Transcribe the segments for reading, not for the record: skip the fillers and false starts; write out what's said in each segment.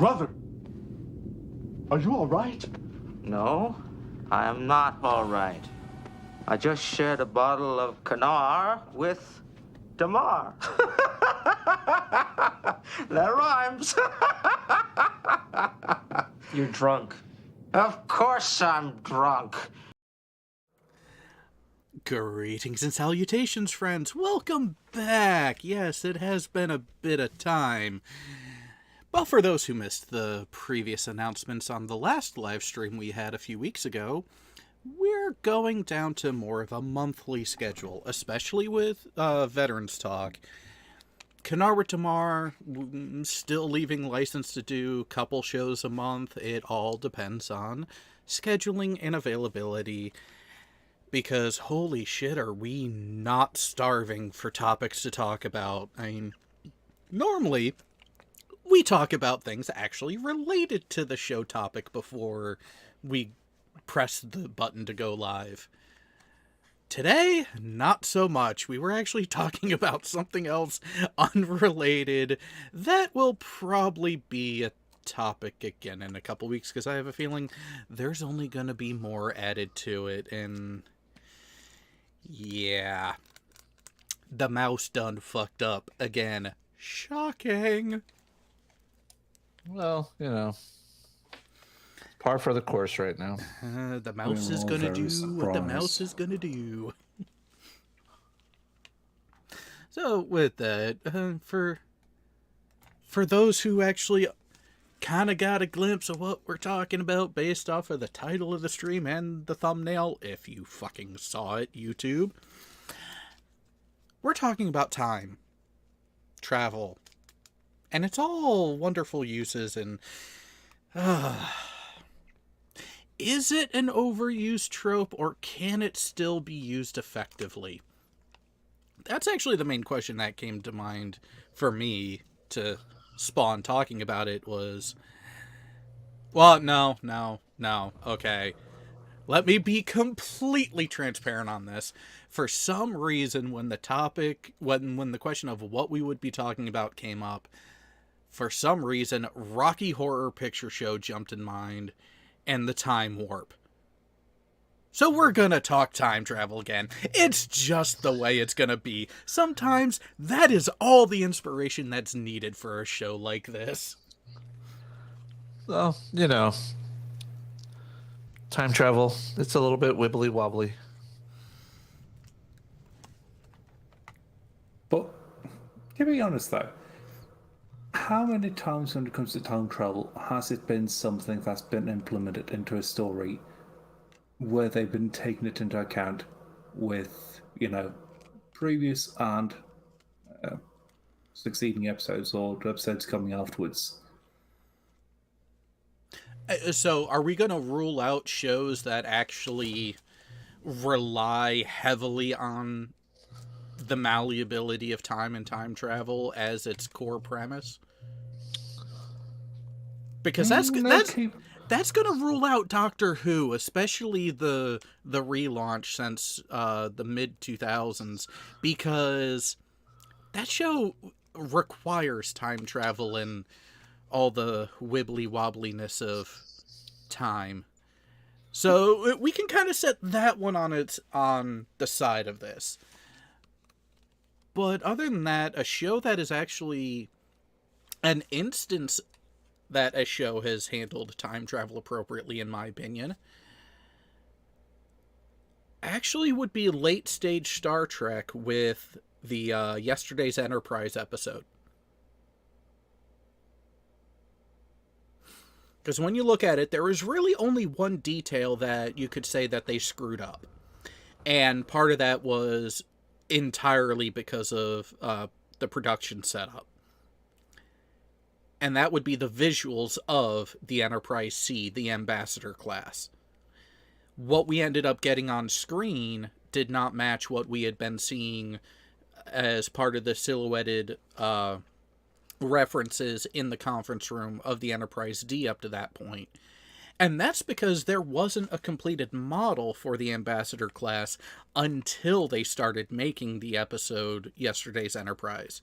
Brother, are you all right? No, I am not all right. I just shared a bottle of Kanar with Damar. That rhymes. You're drunk. Of course I'm drunk. Greetings and salutations, friends. Welcome back. Yes, it has been a bit of time. Well, for those who missed the previous announcements on the last live stream we had a few weeks ago, we're going down to more of a monthly schedule, especially with Veterans Talk. Kanar with Damar, still leaving license to do a couple shows a month. It all depends on scheduling and availability. Because holy shit, are we not starving for topics to talk about? I mean, normally we talk about things actually related to the show topic before we press the button to go live. Today, not so much. We were actually talking about something else unrelated that will probably be a topic again in a couple weeks, because I have a feeling there's only going to be more added to it, and yeah, the mouse done fucked up again. Shocking. Well, par for the course right now. The mouse is gonna do what the mouse is gonna do. So with that, for those who actually kind of got a glimpse of what we're talking about based off of the title of the stream and the thumbnail, if you fucking saw it, YouTube, we're talking about time travel, and it's all wonderful uses. And is it an overused trope, or can it still be used effectively? That's actually the main question that came to mind for me to spawn talking about it. Was, well, no, okay. Let me be completely transparent on this. For some reason, when the topic, when the question of what we would be talking about came up, for some reason, Rocky Horror Picture Show jumped in mind, and the time warp. So we're gonna talk time travel again. It's just the way it's gonna be. Sometimes that is all the inspiration that's needed for a show like this. Well, time travel, it's a little bit wibbly wobbly. But to be honest though, how many times when it comes to time travel has it been something that's been implemented into a story where they've been taking it into account with, previous and succeeding episodes or episodes coming afterwards? So are we going to rule out shows that actually rely heavily on the malleability of time and time travel as its core premise? Because that's going to rule out Doctor Who, especially the relaunch since the mid-2000s, because that show requires time travel and all the wibbly-wobbliness of time. So we can kind of set that one on the side of this. But other than that, a show that is actually an instance that a show has handled time travel appropriately, in my opinion, actually would be late stage Star Trek with the Yesterday's Enterprise episode. Because when you look at it, there is really only one detail that you could say that they screwed up. And part of that was entirely because of the production setup. And that would be the visuals of the Enterprise C, the Ambassador class. What we ended up getting on screen did not match what we had been seeing as part of the silhouetted references in the conference room of the Enterprise D up to that point. And that's because there wasn't a completed model for the Ambassador class until they started making the episode Yesterday's Enterprise.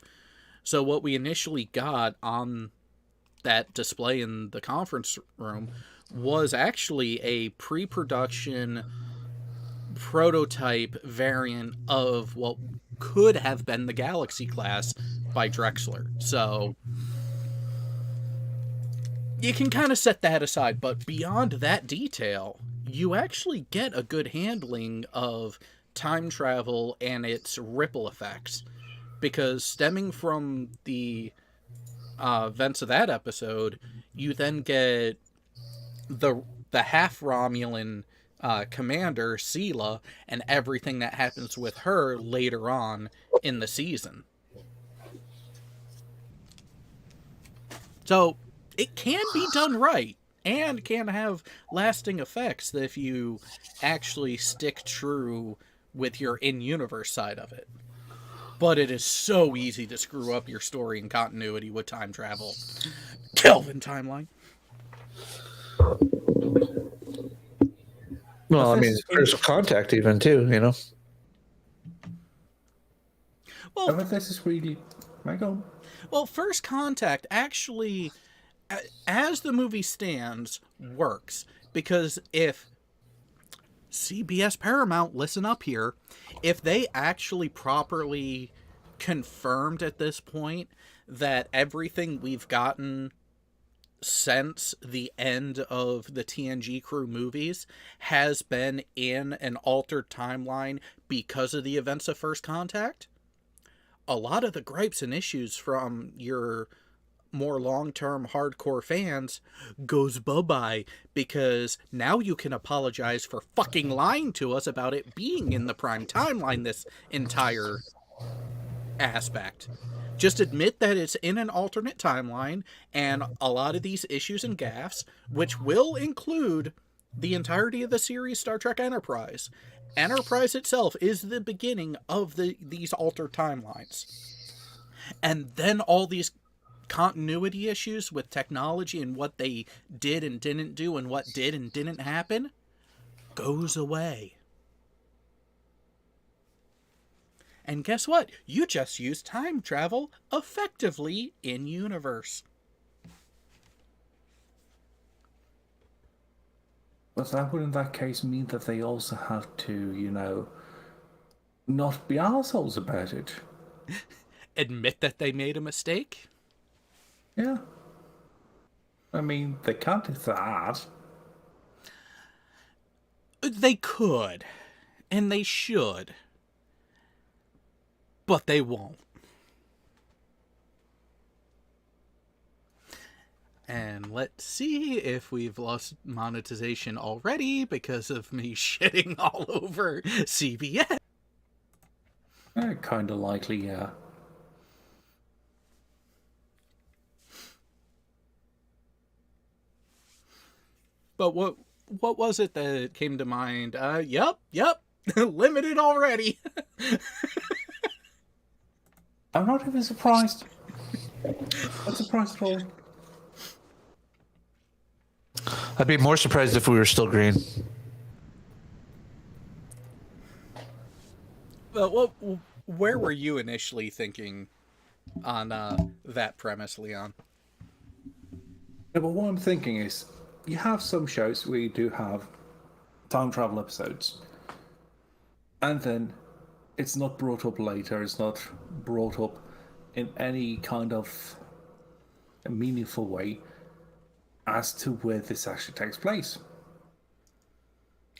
So what we initially got on that display in the conference room was actually a pre-production prototype variant of what could have been the Galaxy class by Drexler. So you can kind of set that aside, but beyond that detail, you actually get a good handling of time travel and its ripple effects. Because stemming from the events of that episode, you then get the half Romulan commander, Sela, and everything that happens with her later on in the season. So it can be done right, and can have lasting effects if you actually stick true with your in-universe side of it. But it is so easy to screw up your story and continuity with time travel. Kelvin timeline. Well, I mean, First Contact even too, you know. Well, this is really... Well, First Contact actually, as the movie stands, works. Because if CBS Paramount, listen up here, if they actually properly confirmed at this point that everything we've gotten since the end of the TNG Crew movies has been in an altered timeline because of the events of First Contact, a lot of the gripes and issues from your more long-term hardcore fans goes bye-bye, because now you can apologize for fucking lying to us about it being in the prime timeline, this entire aspect. Just admit that it's in an alternate timeline, and a lot of these issues and gaffes, which will include the entirety of the series Star Trek Enterprise. Enterprise itself is the beginning of these altered timelines. And then all these continuity issues with technology and what they did and didn't do and what did and didn't happen goes away. And guess what? You just use time travel effectively in universe. But that would in that case mean that they also have to, not be assholes about it. Admit that they made a mistake? Yeah. I mean, they can't do that. They could. And they should. But they won't. And let's see if we've lost monetization already because of me shitting all over CBS. Kind of likely, yeah. But what was it that came to mind? Yep, limited already. I'm not even surprised. Not surprised at all. I'd be more surprised if we were still green. Well, where were you initially thinking on that premise, Leon? Yeah, but what I'm thinking is, you have some shows where you do have time travel episodes, and then it's not brought up later, it's not brought up in any kind of a meaningful way as to where this actually takes place.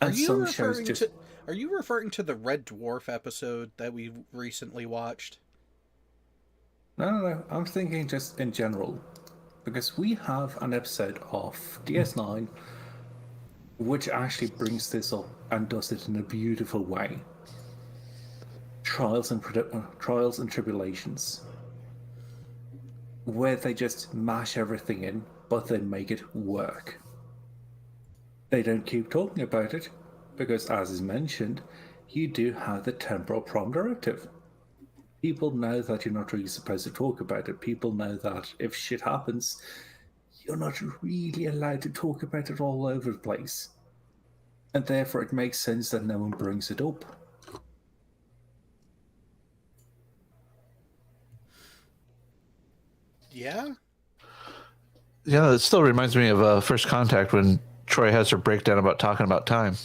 And some shows just... Are you referring to the Red Dwarf episode that we recently watched? No. I'm thinking just in general. Because we have an episode of DS9 which actually brings this up and does it in a beautiful way. Trials and Tribulations. Where they just mash everything in, but they make it work. They don't keep talking about it, because as is mentioned, you do have the Temporal Prom Directive. People know that you're not really supposed to talk about it. People know that if shit happens, you're not really allowed to talk about it all over the place. And therefore it makes sense that no one brings it up. Yeah? Yeah, it still reminds me of First Contact when Troy has her breakdown about talking about time.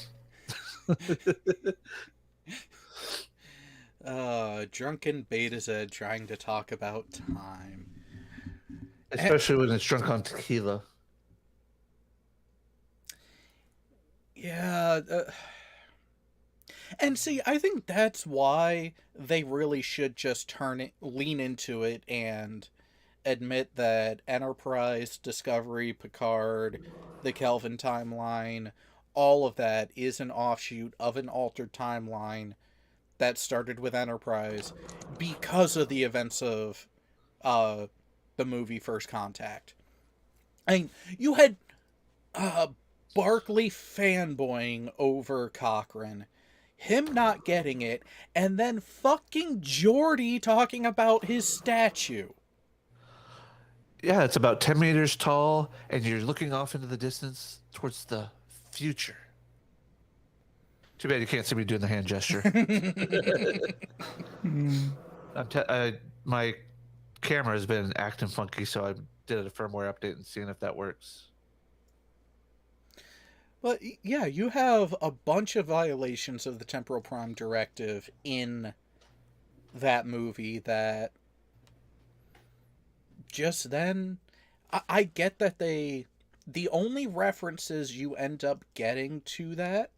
Drunken Betazed trying to talk about time. Especially when it's drunk on tequila. Yeah. And see, I think that's why they really should just lean into it and admit that Enterprise, Discovery, Picard, the Kelvin timeline, all of that is an offshoot of an altered timeline that started with Enterprise because of the events of uh, the movie First Contact. I mean, you had Barclay fanboying over Cochrane, him not getting it, and then fucking Geordi talking about his statue. Yeah, it's about 10 meters tall, and you're looking off into the distance towards the future. Too bad you can't see me doing the hand gesture. My camera has been acting funky, so I did a firmware update and seeing if that works. But yeah, you have a bunch of violations of the Temporal Prime Directive in that movie that just then I get that the only references you end up getting to that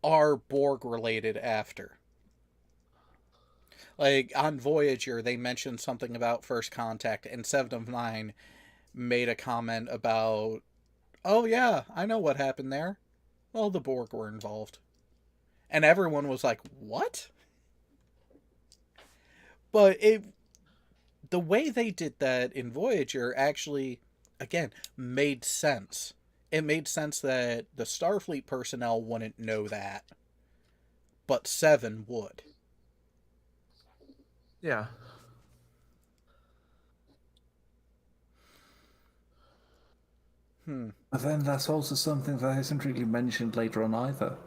are Borg related after. Like on Voyager, they mentioned something about First Contact, and Seven of Nine made a comment about, "Oh yeah, I know what happened there. Well, the Borg were involved," and everyone was like, "What?" But the way they did that in Voyager actually, again, made sense. It made sense that the Starfleet personnel wouldn't know that, but Seven would. Yeah. But then that's also something that isn't really mentioned later on either.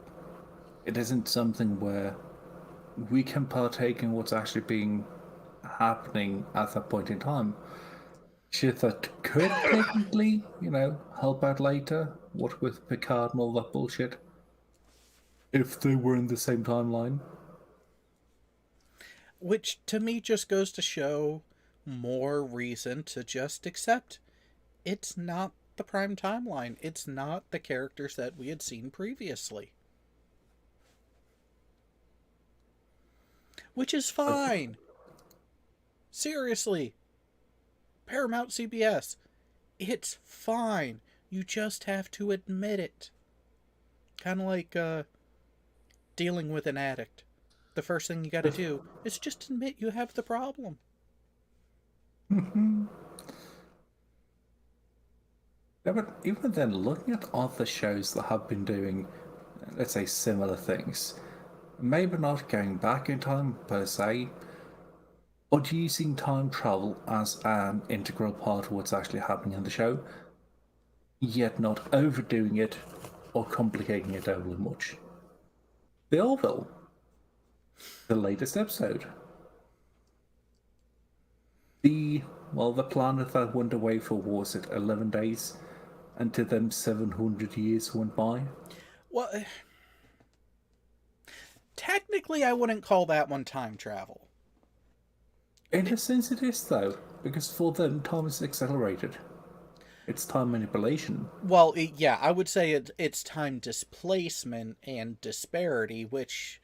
It isn't something where we can partake in what's actually being happening at that point in time. Shit that could technically, help out later, what with Picard and all that bullshit, if they were in the same timeline. Which to me just goes to show more reason to just accept it's not the Prime timeline. It's not the characters that we had seen previously. Which is fine. Seriously. Paramount CBS. It's fine. You just have to admit it. Kind of like dealing with an addict. The first thing you gotta do is just admit you have the problem. Yeah, but even then, looking at other shows that have been doing, let's say, similar things, maybe not going back in time per se, but using time travel as an integral part of what's actually happening in the show, yet not overdoing it or complicating it overly much. The Orville, the latest episode. The planet that went away for, was it 11 days? Until then 700 years went by? Well, technically I wouldn't call that one time travel. In a sense it is, though, because for them time is accelerated. It's time manipulation. Well, yeah, I would say it's time displacement and disparity, which,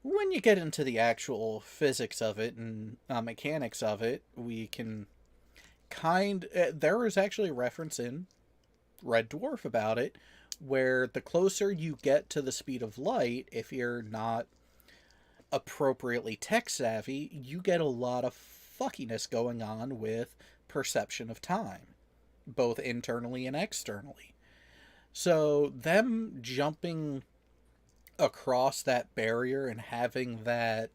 when you get into the actual physics of it and mechanics of it, we can there is actually a reference in Red Dwarf about it, where the closer you get to the speed of light, if you're not appropriately tech savvy, you get a lot of fuckiness going on with perception of time, both internally and externally. So them jumping across that barrier and having that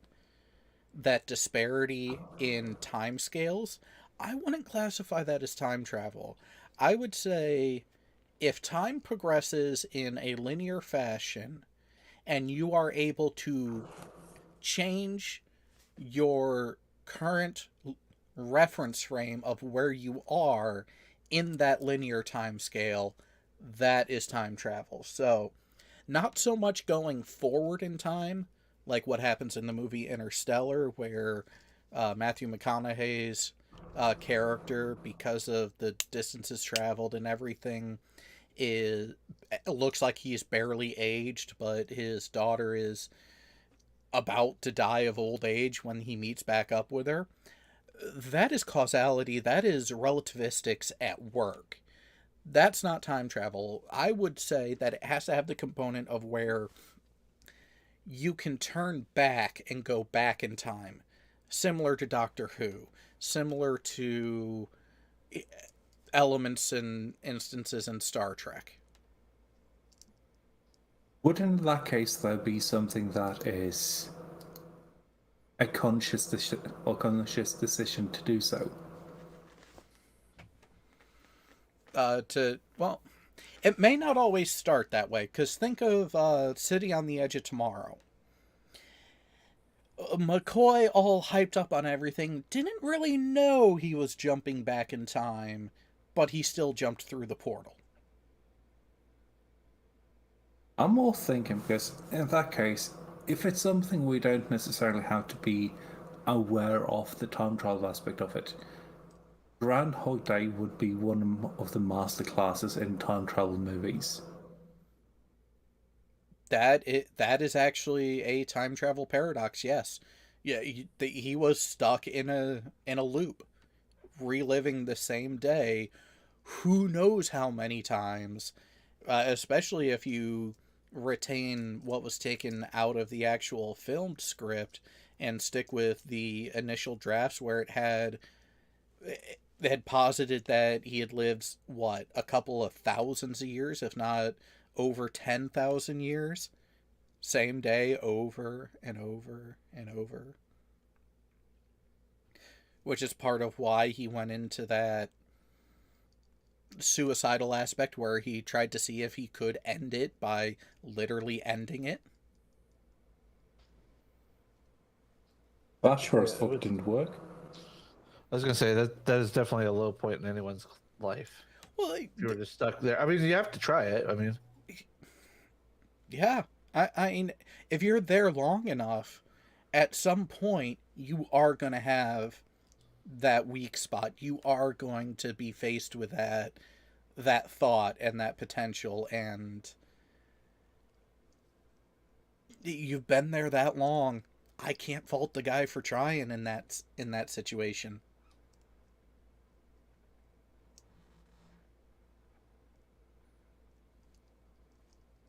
disparity in time scales, I wouldn't classify that as time travel. I would say if time progresses in a linear fashion and you are able to change your current reference frame of where you are in that linear time scale, that is time travel. So, not so much going forward in time, like what happens in the movie Interstellar, where Matthew McConaughey's character, because of the distances traveled and everything, is it looks like he's barely aged, but his daughter is about to die of old age when he meets back up with her. That is causality. That is relativistics at work. That's not time travel. I would say that it has to have the component of where you can turn back and go back in time, similar to Doctor Who, similar to elements and instances in Star Trek. Wouldn't in that case, though, be something that is a conscious decision to do so? Well, it may not always start that way, because think of City on the Edge of Tomorrow. McCoy, all hyped up on everything, didn't really know he was jumping back in time, but he still jumped through the portal. I'm more thinking because in that case, if it's something we don't necessarily have to be aware of the time travel aspect of it, Groundhog Day would be one of the master classes in time travel movies. That is actually a time travel paradox. Yes, yeah, he was stuck in a loop, reliving the same day, who knows how many times, especially if you retain what was taken out of the actual filmed script and stick with the initial drafts where it had posited that he had lived what, a couple of thousands of years, if not over 10,000 years, same day over and over and over, which is part of why he went into that suicidal aspect where he tried to see if he could end it by literally ending it. That sure as fuck didn't work. I was gonna say that is definitely a low point in anyone's life. Well, If you were just stuck there. I mean, you have to try it. I mean, yeah. I mean, if you're there long enough, at some point you are going to have that weak spot. You are going to be faced with that thought and that potential, and you've been there that long. I can't fault the guy for trying in that situation.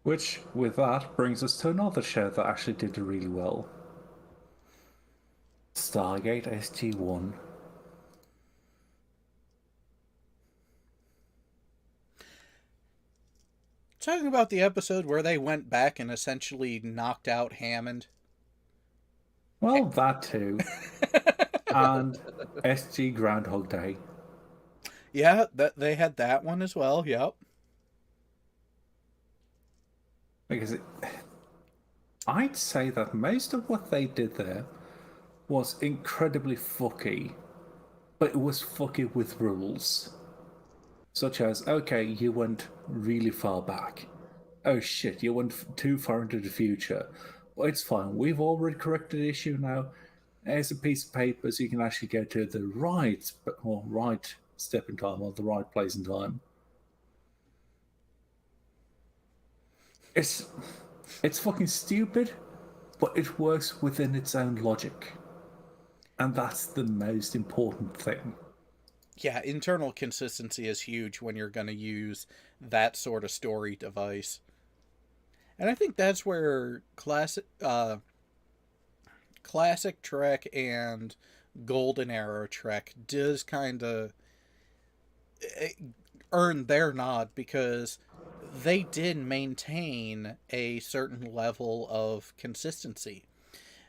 Which, with that, brings us to another show that actually did really well. Stargate SG-1. Talking about the episode where they went back and essentially knocked out Hammond. Well, that too. And SG Groundhog Day. Yeah, they had that one as well. Yep. Because I'd say that most of what they did there was incredibly fucky, but it was fucky with rules. Such as, okay, you went really far back. Oh shit, you went too far into the future. Well, it's fine. We've already corrected the issue now. Here's a piece of paper so you can actually go to the right step in time or the right place in time. It's fucking stupid, but it works within its own logic. And that's the most important thing. Yeah, internal consistency is huge when you're going to use that sort of story device. And I think that's where classic Trek and Golden Era Trek does kind of earn their nod, because they did maintain a certain level of consistency,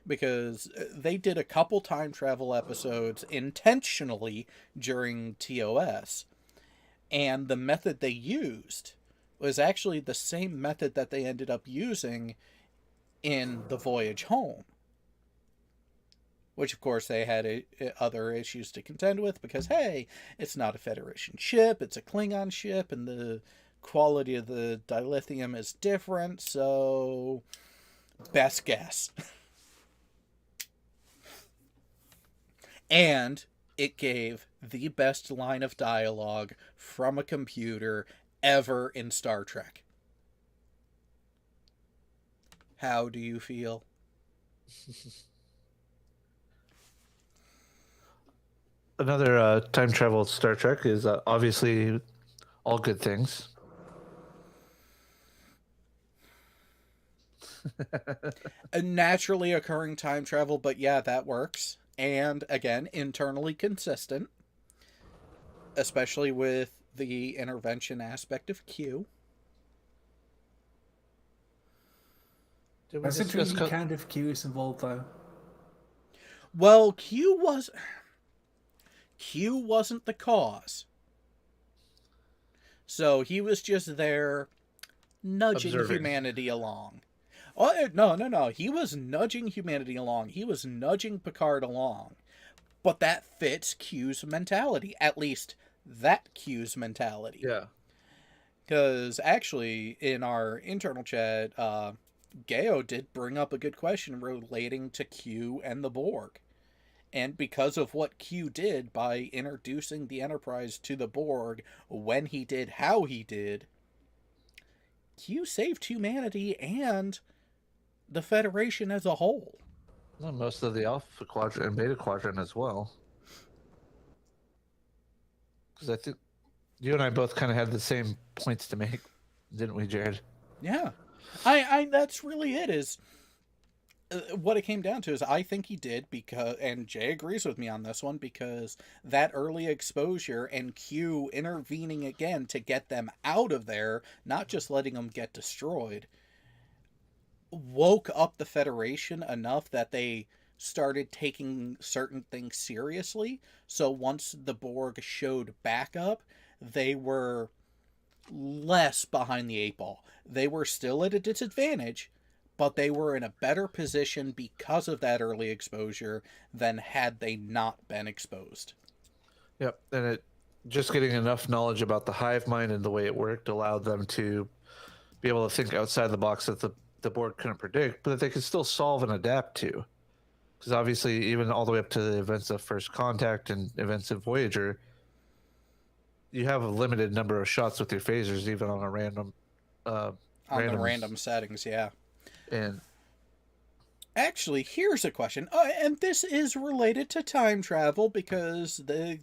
because they did a couple time travel episodes intentionally during TOS, and the method they used was actually the same method that they ended up using in The Voyage Home. which of course they had other issues to contend with because, hey, it's not a Federation ship, it's a Klingon ship, and the quality of the dilithium is different, so best guess. And it gave the best line of dialogue from a computer ever in Star Trek. How do you feel? Another time travel Star Trek is obviously all good things. A naturally occurring time travel, but yeah, that works. And again, internally consistent, especially with the intervention aspect of Q. Did we Has it discuss really kind of Q is involved though? Well, Q wasn't the cause. So he was just there nudging Observing. humanity along. Oh, no. He was nudging humanity along. He was nudging Picard along. But that fits Q's mentality. At least that Q's mentality. Yeah. Because actually, in our internal chat, Geo did bring up a good question relating to Q and the Borg. And because of what Q did by introducing the Enterprise to the Borg when he did how he did, Q saved humanity and the Federation as a whole. Well, most of the Alpha Quadrant and Beta Quadrant as well. Because I think you and I both kind of had the same points to make, didn't we, Jared? Yeah. I that's really it, is what it came down to is I think he did because, and Jay agrees with me on this one, because that early exposure and Q intervening again to get them out of there, not just letting them get destroyed, woke up the Federation enough that they started taking certain things seriously. So once the Borg showed back up, they were less behind the eight ball. They were still at a disadvantage, but they were in a better position because of that early exposure than had they not been exposed. Yep. And it just getting enough knowledge about the hive mind and the way it worked allowed them to be able to think outside the box that the Borg couldn't predict, but that they could still solve and adapt to. Because obviously, even all the way up to the events of First Contact and events of Voyager, you have a limited number of shots with your phasers, even on a random Random settings, yeah. And actually, here's a question, and this is related to time travel because the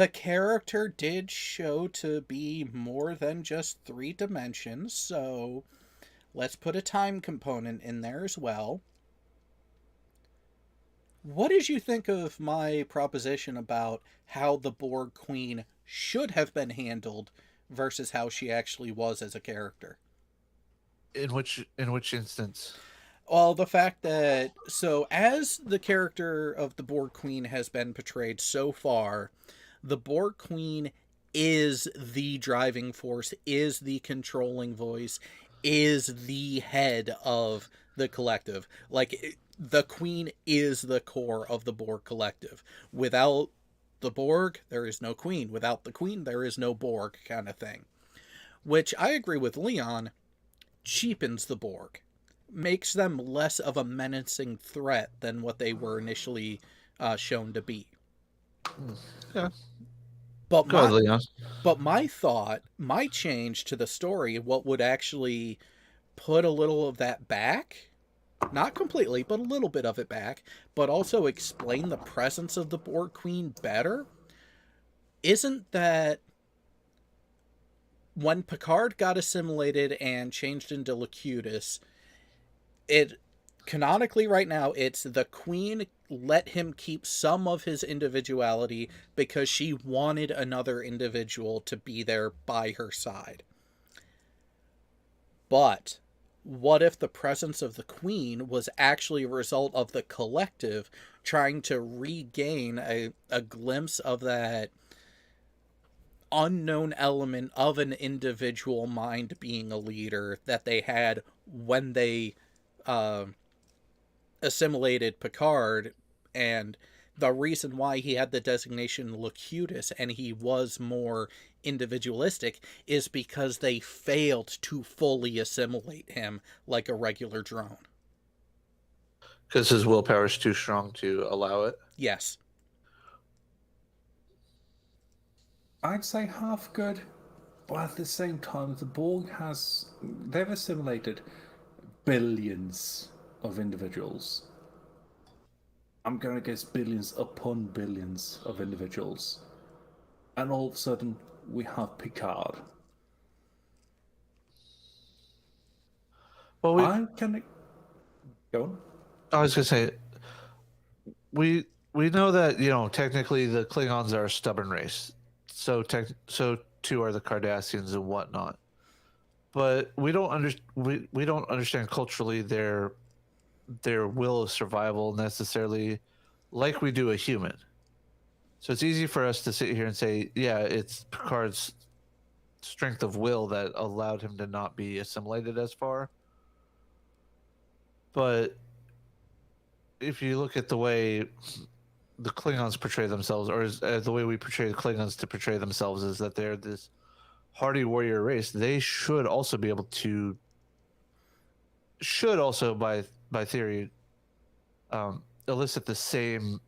character did show to be more than just 3 dimensions, so let's put a time component in there as well. What did you think of my proposition about how the Borg Queen should have been handled versus how she actually was as a character? in which instance? Well, the fact that, so as the character of the Borg Queen has been portrayed so far, the Borg Queen is the driving force, is the controlling voice, is the head of the collective. Like, the Queen is the core of the Borg collective. Without the Borg, there is no Queen. Without the Queen, there is no Borg, kind of thing. Which I agree with Leon, cheapens the Borg. Makes them less of a menacing threat than what they were initially shown to be. Yeah. But Go ahead, Leon. But my thought, my change to the story, what would actually put a little of that back, not completely, but a little bit of it back, but also explain the presence of the Borg Queen better, isn't that when Picard got assimilated and changed into Locutus, it canonically right now, it's the Queen let him keep some of his individuality because she wanted another individual to be there by her side. But what if the presence of the Queen was actually a result of the collective trying to regain a glimpse of that unknown element of an individual mind being a leader that they had when they assimilated Picard, and the reason why he had the designation Locutus and he was more individualistic is because they failed to fully assimilate him like a regular drone. Because his willpower is too strong to allow it. Yes. I'd say half good, but at the same time, the Borg they've assimilated billions of individuals. I'm going to guess billions upon billions of individuals. And all of a sudden, we have Picard. Well, Go on. I was gonna say, we know that technically the Klingons are a stubborn race, so too are the Cardassians and whatnot. But we don't understand culturally their will of survival necessarily, like we do a human. So it's easy for us to sit here and say, yeah, it's Picard's strength of will that allowed him to not be assimilated as far. But if you look at the way the Klingons portray themselves, or the way we portray the Klingons to portray themselves, is that they're this hardy warrior race. They should also be able to, by theory, elicit the same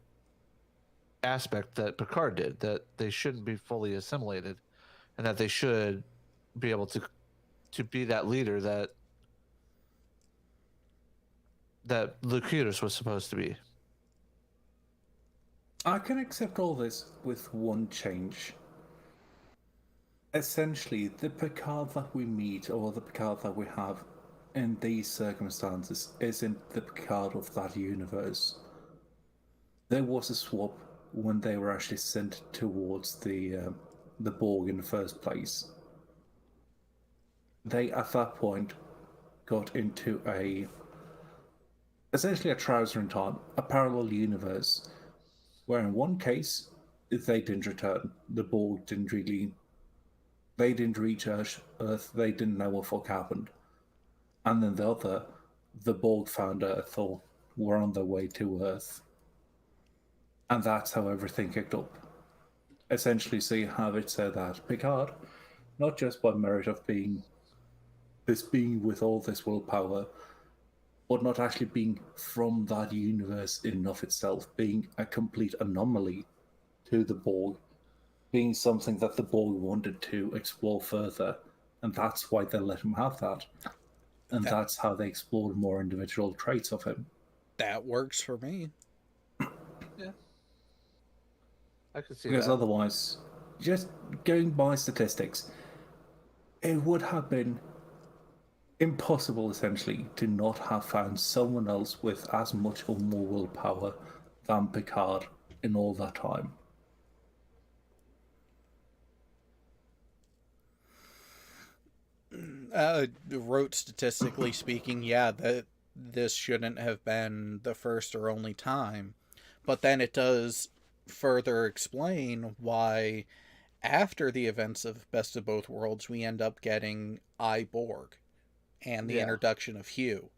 aspect that Picard did, that they shouldn't be fully assimilated, and that they should be able to be that leader that Locutus was supposed to be. I can accept all this with one change. Essentially, the Picard that we meet, or the Picard that we have in these circumstances, isn't the Picard of that universe. There was a swap when they were actually sent towards the Borg in the first place. They, at that point, got into essentially a trouser in time, a parallel universe, where in one case, they didn't return. The Borg they didn't reach Earth, they didn't know what fuck happened. And then the other, the Borg found Earth, or were on their way to Earth. And that's how everything kicked up. Essentially, so you have it said that Picard, not just by merit of being with all this willpower, but not actually being from that universe in and of itself, being a complete anomaly to the Borg, being something that the Borg wanted to explore further, and that's why they let him have that. And that's how they explored more individual traits of him. That works for me. Yeah. I could see Because that. otherwise, just going by statistics, it would have been impossible, essentially, to not have found someone else with as much or more willpower than Picard in all that time. Wrote statistically speaking, yeah, that this shouldn't have been the first or only time. But then it does further explain why, after the events of Best of Both Worlds, we end up getting Borg and the introduction of Hugh.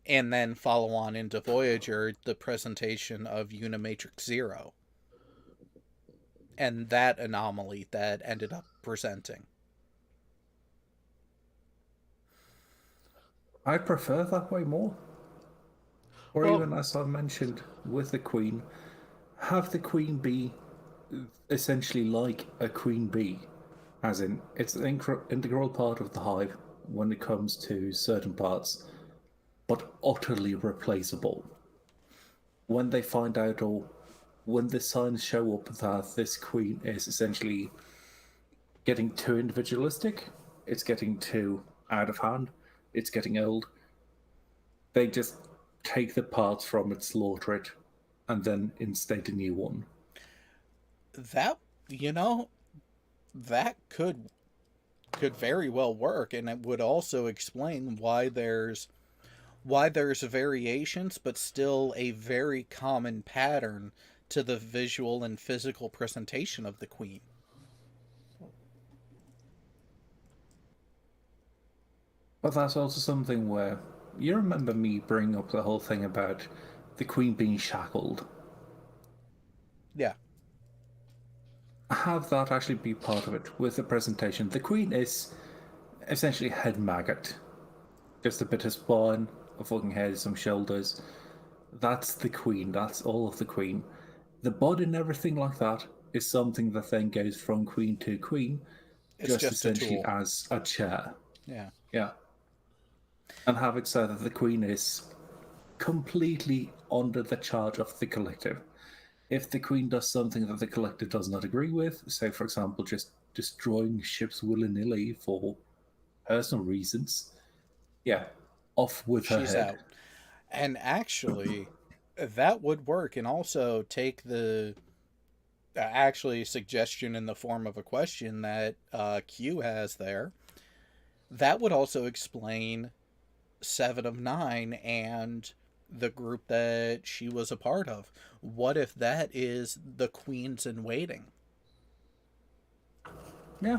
And then follow on into Voyager, the presentation of Unimatrix Zero. And that anomaly that ended up presenting. I prefer that way more. Or even, as I mentioned, with the Queen, have the Queen be essentially like a Queen Bee. As in, it's an integral part of the hive when it comes to certain parts, but utterly replaceable. When they find out, or when the signs show up that this queen is essentially getting too individualistic, it's getting too out of hand, it's getting old, they just take the parts from it, slaughter it, and then instate a new one. That, that could very well work, and it would also explain why there's variations, but still a very common pattern to the visual and physical presentation of the Queen. But that's also something where you remember me bringing up the whole thing about the Queen being shackled? Yeah. Have that actually be part of it with the presentation. The Queen is essentially head maggot. Just a bit of spine, a fucking head, some shoulders. That's the Queen. That's all of the Queen. The body and everything like that is something that then goes from Queen to Queen, It's just just a essentially tool. as a chair. Yeah. Yeah. And have it so that the Queen is completely under the charge of the collective. If the Queen does something that the collective does not agree with, say, for example, just destroying ships willy nilly for personal reasons, yeah, off with her She's head. out. And actually, that would work and also take the actually suggestion in the form of a question that Q has there. That would also explain Seven of Nine and the group that she was a part of. What if that is the Queens in Waiting? Yeah.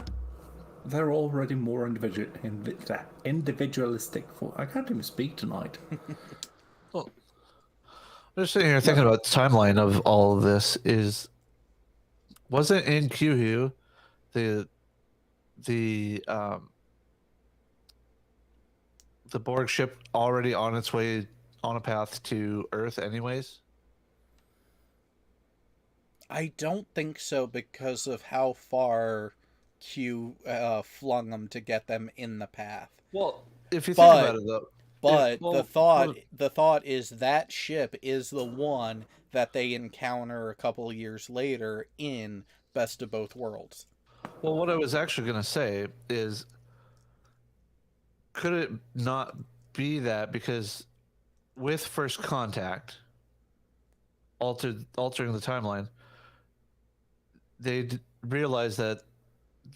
They're already more individualistic. I can't even speak tonight. Well, I'm just sitting here thinking about the timeline of all of this. Wasn't in Q the the Borg ship already on its way on a path to Earth, anyways? I don't think so because of how far Q flung them to get them in the path. Well, if you think about But it, though, but the thought is that ship is the one that they encounter a couple years later in Best of Both Worlds. well, what I was actually going to say is, could it not be that because with First Contact altering the timeline, they realized that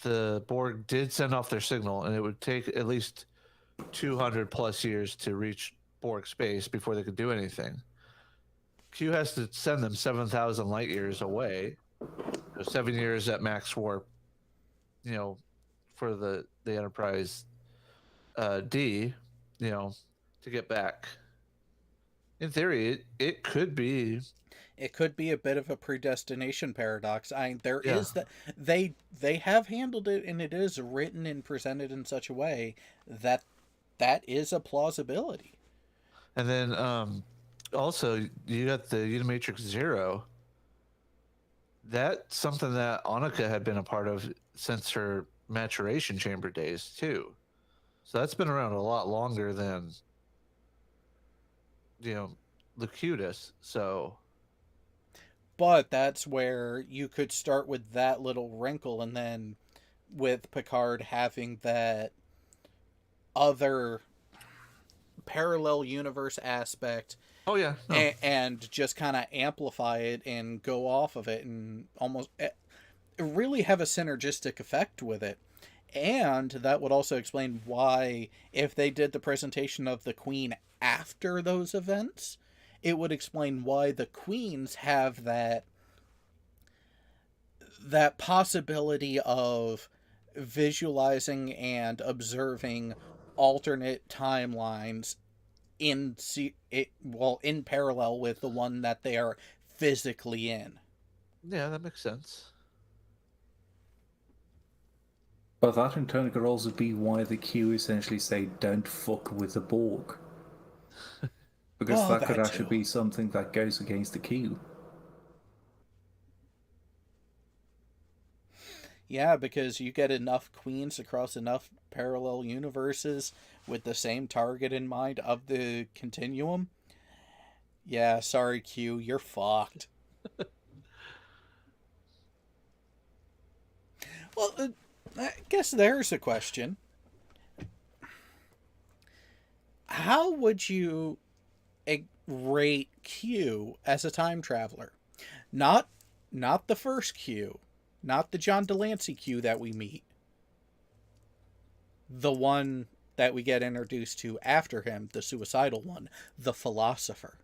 the Borg did send off their signal, and it would take at least 200 plus years to reach Borg space before they could do anything. Q has to send them 7,000 light years away, 7 years at max warp, for the Enterprise D, to get back. In theory, it could be. It could be a bit of a predestination paradox. There Yeah. is that they have handled it, and it is written and presented in such a way that that is a plausibility. And then also you got the Unimatrix Zero. That's something that Annika had been a part of since her maturation chamber days too. So that's been around a lot longer than Locutus. So But that's where you could start with that little wrinkle, and then with Picard having that other parallel universe aspect, oh yeah, no. and just kind of amplify it and go off of it and almost really have a synergistic effect with it. And that would also explain why, if they did the presentation of the Queen after those events, it would explain why the Queens have that possibility of visualizing and observing alternate timelines in parallel with the one that they are physically in. Yeah, that makes sense. But that in turn could also be why the Q essentially say, don't fuck with the Borg. Because Oh, that could that actually too. be something that goes against the Q. Yeah, because you get enough queens across enough parallel universes with the same target in mind of the continuum. Yeah, sorry, Q, you're fucked. Well, I guess there's a question. How would you rate Q as a time traveler? Not the first Q, not the John Delancey Q that we meet. The one that we get introduced to after him, the suicidal one, the philosopher.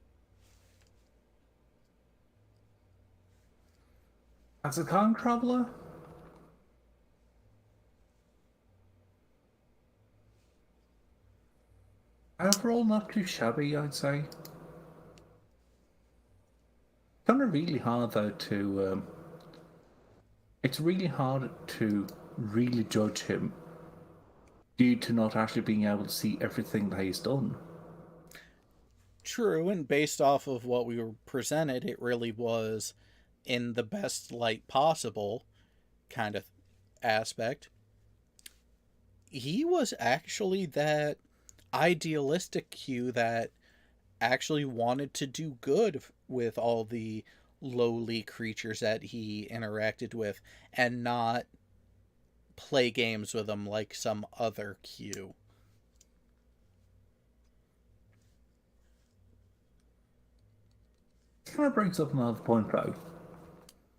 As a time traveler? Overall, not too shabby, I'd say. Kind of really hard though to. It's really hard to really judge him due to not actually being able to see everything that he's done. True, and based off of what we were presented, it really was in the best light possible kind of aspect. He was actually that idealistic Q that actually wanted to do good with all the lowly creatures that he interacted with and not play games with them like some other Q. Kind of brings up another point though.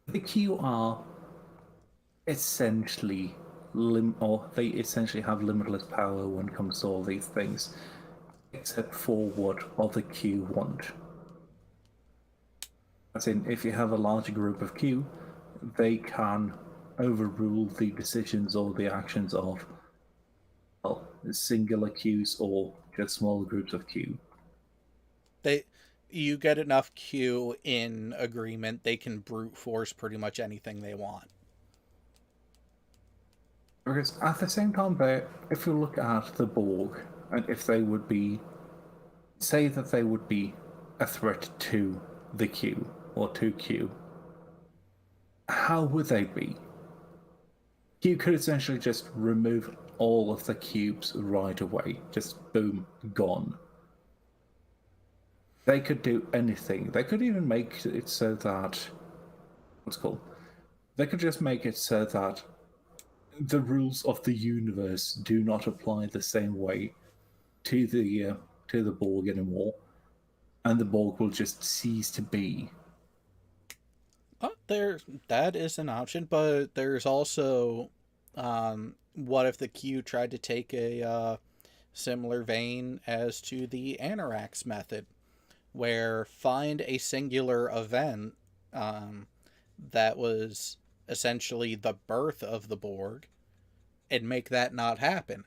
The Q are essentially or they essentially have limitless power when it comes to all these things, except for what other Q want. As in, if you have a larger group of Q, they can overrule the decisions or the actions of, well, singular Qs or just smaller groups of Q. You get enough Q in agreement, they can brute force pretty much anything they want. Because at the same time, if you look at the Borg, and if they would be, say that they would be a threat to the Q or to Q, how would they be? Q could essentially just remove all of the cubes right away. Just boom, gone. They could do anything. They could even make it so that, what's it called? They could just make it so that the rules of the universe do not apply the same way to the Borg anymore, and the Borg will just cease to be. That is an option, but there's also, what if the Q tried to take a similar vein as to the Anarax method, where find a singular event that was essentially the birth of the Borg and make that not happen.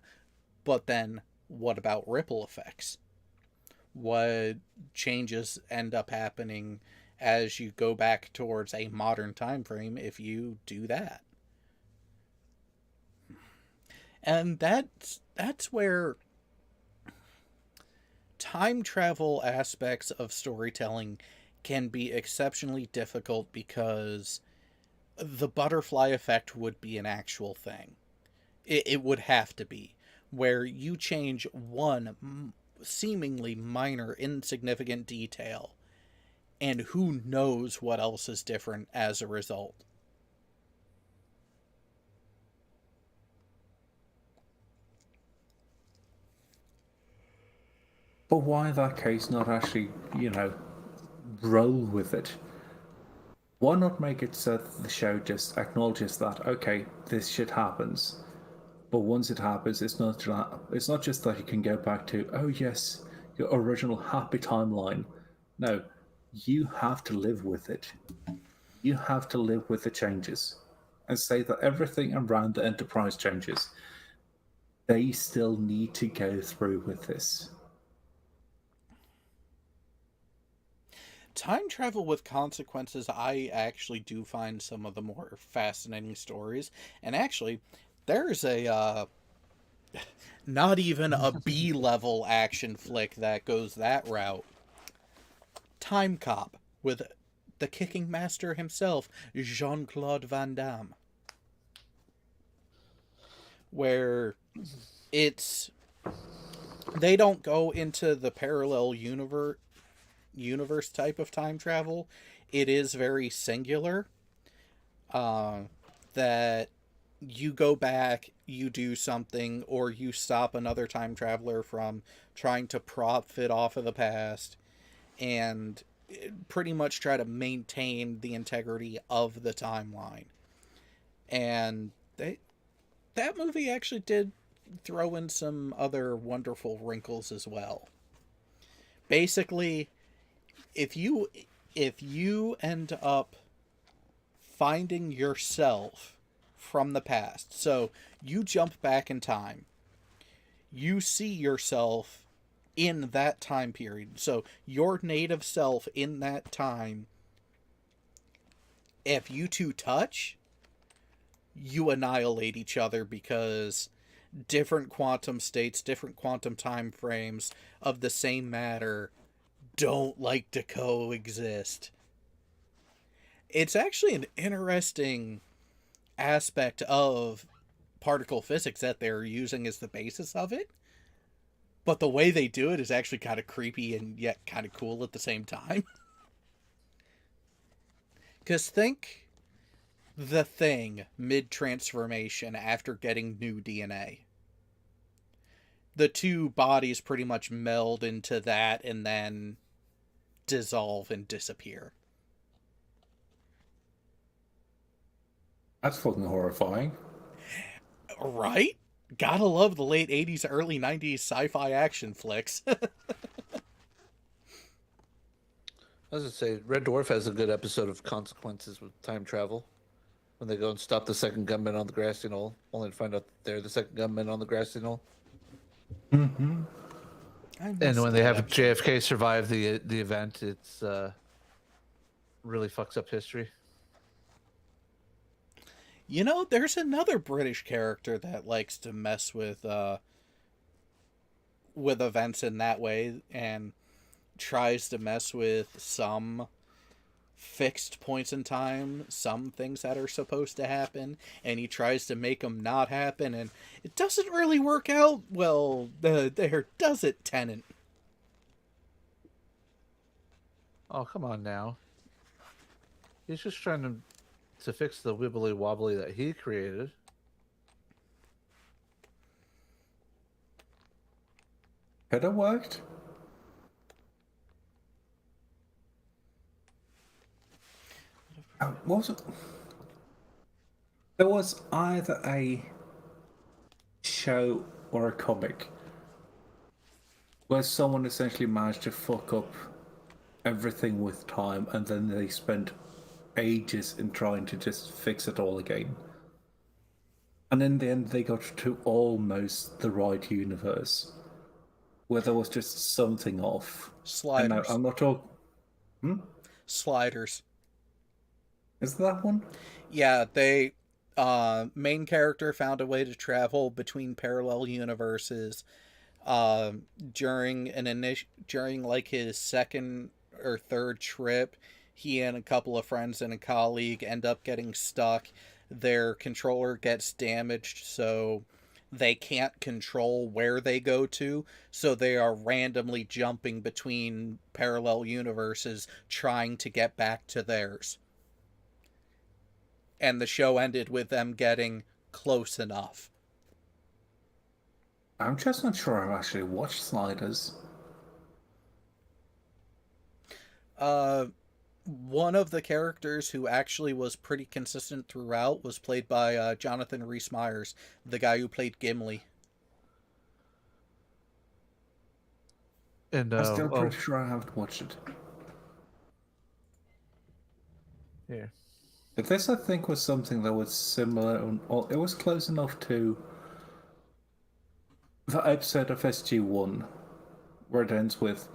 But then what about ripple effects? What changes end up happening as you go back towards a modern time frame if you do that? And that's where time travel aspects of storytelling can be exceptionally difficult, because the butterfly effect would be an actual thing. It would have to be, where you change one seemingly minor, insignificant detail, and who knows what else is different as a result. But why in that case not actually, roll with it? Why not make it so that the show just acknowledges that, okay, this shit happens, but once it happens, it's not just that you can go back to, oh yes, your original happy timeline. No, you have to live with it. You have to live with the changes, and say that everything around the Enterprise changes. They still need to go through with this. Time travel with consequences, I actually do find some of the more fascinating stories. And actually, there's a not even a B level action flick that goes that route. Time Cop with the kicking master himself, Jean-Claude Van Damme, where it's they don't go into the parallel universe type of time travel. It is very singular. That you go back, you do something, or you stop another time traveler from trying to profit off of the past, and pretty much try to maintain the integrity of the timeline. And that movie actually did throw in some other wonderful wrinkles as well. Basically, if you end up finding yourself from the past, so you jump back in time, you see yourself in that time period. So your native self in that time, if you two touch, you annihilate each other because different quantum states, different quantum time frames of the same matter don't like to coexist. It's actually an interesting aspect of particle physics that they're using as the basis of it. But the way they do it is actually kind of creepy and yet kind of cool at the same time. Because think the Thing mid-transformation after getting new DNA. The two bodies pretty much meld into that and then dissolve and disappear. That's fucking horrifying. Right? Gotta love the late 80s, early 90s sci-fi action flicks. I was gonna say, Red Dwarf has a good episode of Consequences with time travel, when they go and stop the second gunman on the grassy knoll, only to find out that they're the second gunman on the grassy knoll. Mm-hmm. And when they have JFK survive the event, it's really fucks up history. You know, there's another British character that likes to mess with events in that way and tries to mess with some fixed points in time, some things that are supposed to happen, and he tries to make them not happen, and it doesn't really work out well. There does it, Tennant? Oh, come on now. He's just trying to fix the wibbly wobbly that he created. Could have worked. Was it? There was either a show or a comic where someone essentially managed to fuck up everything with time, and then they spent ages in trying to just fix it all again. And in the end, they got to almost the right universe, where there was just something off. Sliders. I'm not talking. Sliders. Is that one? Yeah, they main character found a way to travel between parallel universes during during like his second or third trip. He and a couple of friends and a colleague end up getting stuck. Their controller gets damaged, so they can't control where they go to, so they are randomly jumping between parallel universes trying to get back to theirs. And the show ended with them getting close enough. I'm just not sure I've actually watched Sliders. One of the characters who actually was pretty consistent throughout was played by Jonathan Rhys-Meyers, the guy who played Gimli. And I'm still pretty sure I haven't watched it. Yeah. But this, I think, was something that was similar, or it was close enough to the episode of SG-1, where it ends with,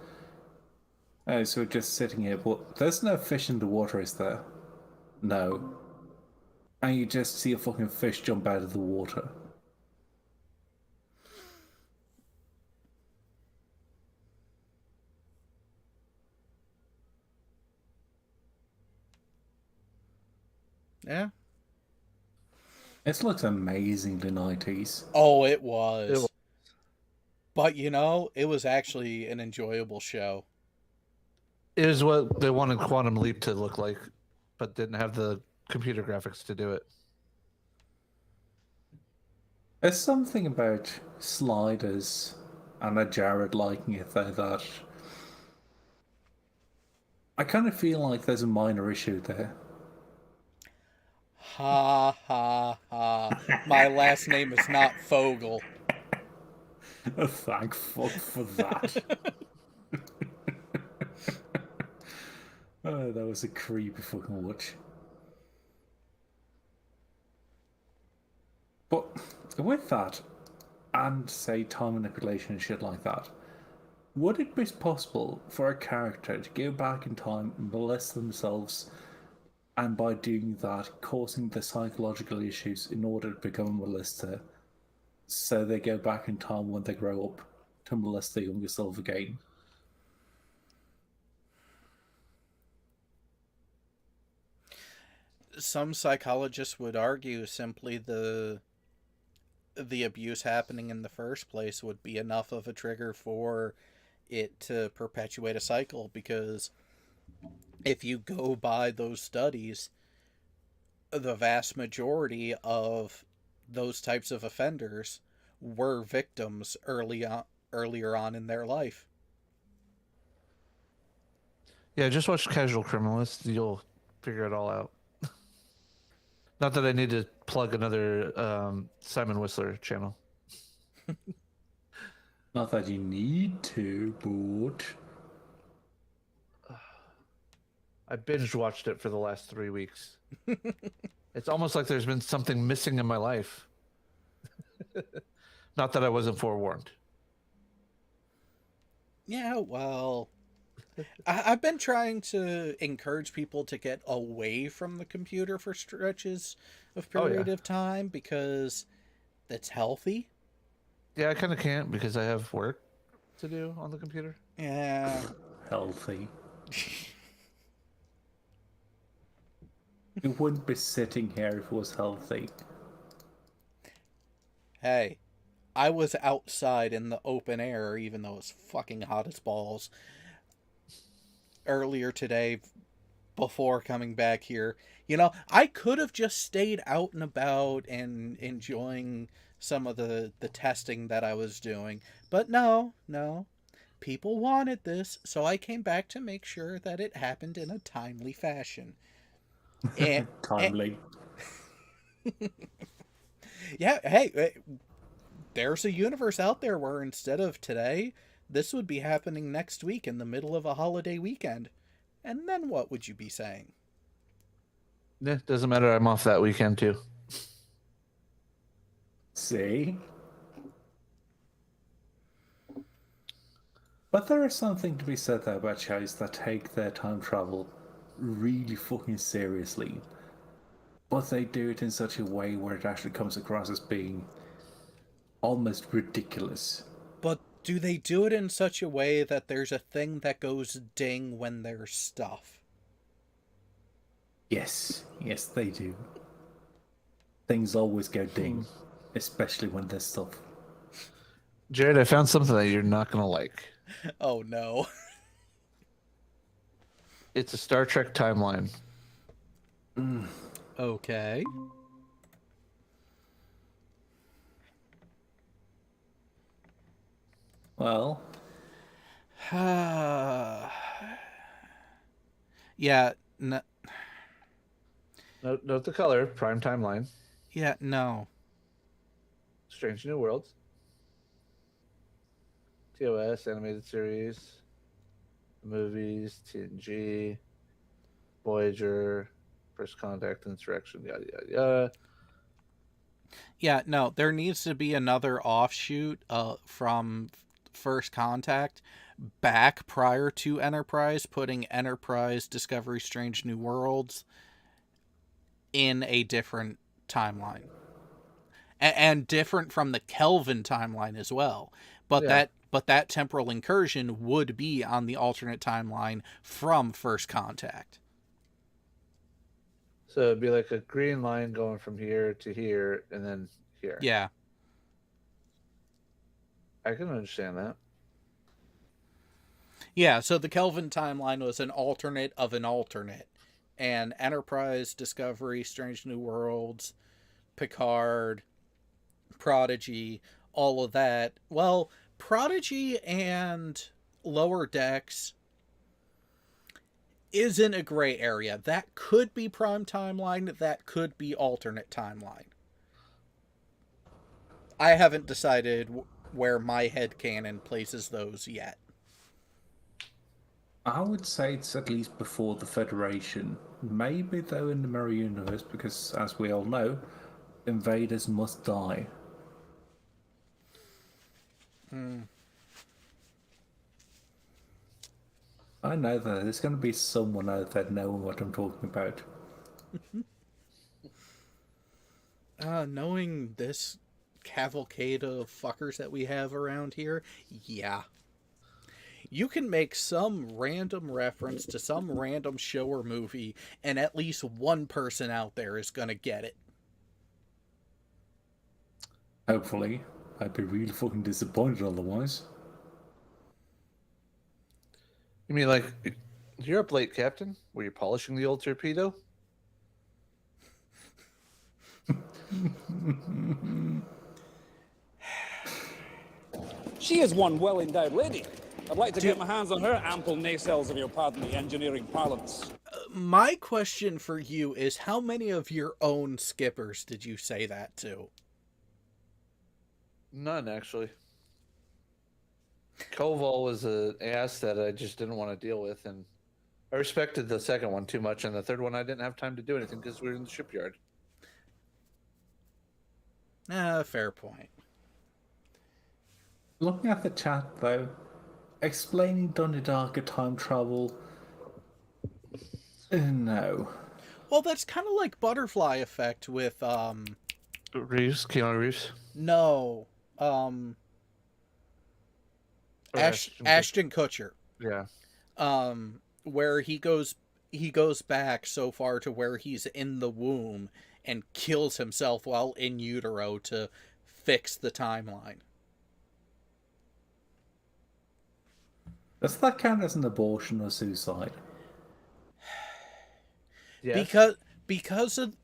"Oh, so we're just sitting here, but there's no fish in the water, is there?" "No." And you just see a fucking fish jump out of the water. Yeah. It looks amazingly 90s. Oh, it was. But, you know, it was actually an enjoyable show. It is what they wanted Quantum Leap to look like, but didn't have the computer graphics to do it. There's something about Sliders and a Jared liking it though that I kind of feel like there's a minor issue there. Ha ha ha. My last name is not Fogel. Thank fuck for that. Oh, that was a creepy fucking watch. But with that, and say time manipulation and shit like that, would it be possible for a character to go back in time and molest themselves, and by doing that, causing the psychological issues in order to become a molester, so they go back in time when they grow up to molest their younger self again? Some psychologists would argue simply the abuse happening in the first place would be enough of a trigger for it to perpetuate a cycle, because if you go by those studies, the vast majority of those types of offenders were victims earlier on in their life. Yeah, just watch Casual Criminalist. You'll figure it all out. Not that I need to plug another Simon Whistler channel. Not that you need to, but I binge watched it for the last 3 weeks. It's almost like there's been something missing in my life. Not that I wasn't forewarned. Yeah, well, I've been trying to encourage people to get away from the computer for stretches of period of time, because that's healthy. Yeah, I kind of can't because I have work to do on the computer. Yeah. healthy. You wouldn't be sitting here if it was healthy. Hey, I was outside in the open air, even though it's fucking hot as balls, earlier today before coming back here. You know, I could have just stayed out and about and enjoying some of the testing that I was doing. But no. People wanted this, so I came back to make sure that it happened in a timely fashion. And, Timely. yeah, hey, there's a universe out there where instead of today, this would be happening next week in the middle of a holiday weekend. And then what would you be saying? Yeah, doesn't matter. I'm off that weekend too. See? But there is something to be said there about shows that take their time travel really fucking seriously. But they do it in such a way where it actually comes across as being almost ridiculous. But do they do it in such a way that there's a thing that goes ding when there's stuff? Yes, they do. Things always go ding, especially when there's stuff. Jared, I found something that you're not going to like. Oh no. It's a Star Trek timeline. Okay. Well, yeah, no, Note the color, prime timeline. yeah, no. Strange New Worlds. TOS, animated series. Movies, TNG. Voyager. First Contact, Insurrection, yada, yada, yada. Yeah, no, there needs to be another offshoot from First Contact back prior to Enterprise, putting Enterprise, Discovery, Strange New Worlds in a different timeline. And different from the Kelvin timeline as well. But Yeah. that temporal incursion would be on the alternate timeline from First Contact. So it'd be like a green line going from here to here and then here. Yeah. I can understand that. Yeah, so the Kelvin timeline was an alternate of an alternate. And Enterprise, Discovery, Strange New Worlds, Picard, Prodigy, all of that. Well, Prodigy and Lower Decks is in a gray area. That could be prime timeline, that could be alternate timeline. I haven't decided where my headcanon places those yet. I would say it's at least before the Federation. Maybe, though, in the Mirror Universe, because, as we all know, invaders must die. I know that there's going to be someone out there knowing what I'm talking about. Knowing this cavalcade of fuckers that we have around here, yeah. You can make some random reference to some random show or movie, and at least one person out there is gonna get it. Hopefully. I'd be really fucking disappointed otherwise. You mean like you're up late, Captain? Were you polishing the old torpedo? She is one well-endowed lady. I'd like to get my hands on her ample nacelles, if you'll pardon the engineering parlance. My question for you is, how many of your own skippers did you say that to? None, actually. Koval was an ass that I just didn't want to deal with, and I respected the second one too much, and the third one I didn't have time to do anything because we were in the shipyard. Fair point. Looking at the chat, though, explaining Donnie Darko time travel... no. Well, that's kind of like Butterfly Effect with, Reeves, Keanu Reeves. No, Ashton Kutcher. Yeah. Where he goes back so far to where he's in the womb and kills himself while in utero to fix the timeline. Does that count as an abortion or suicide? Yes. Because of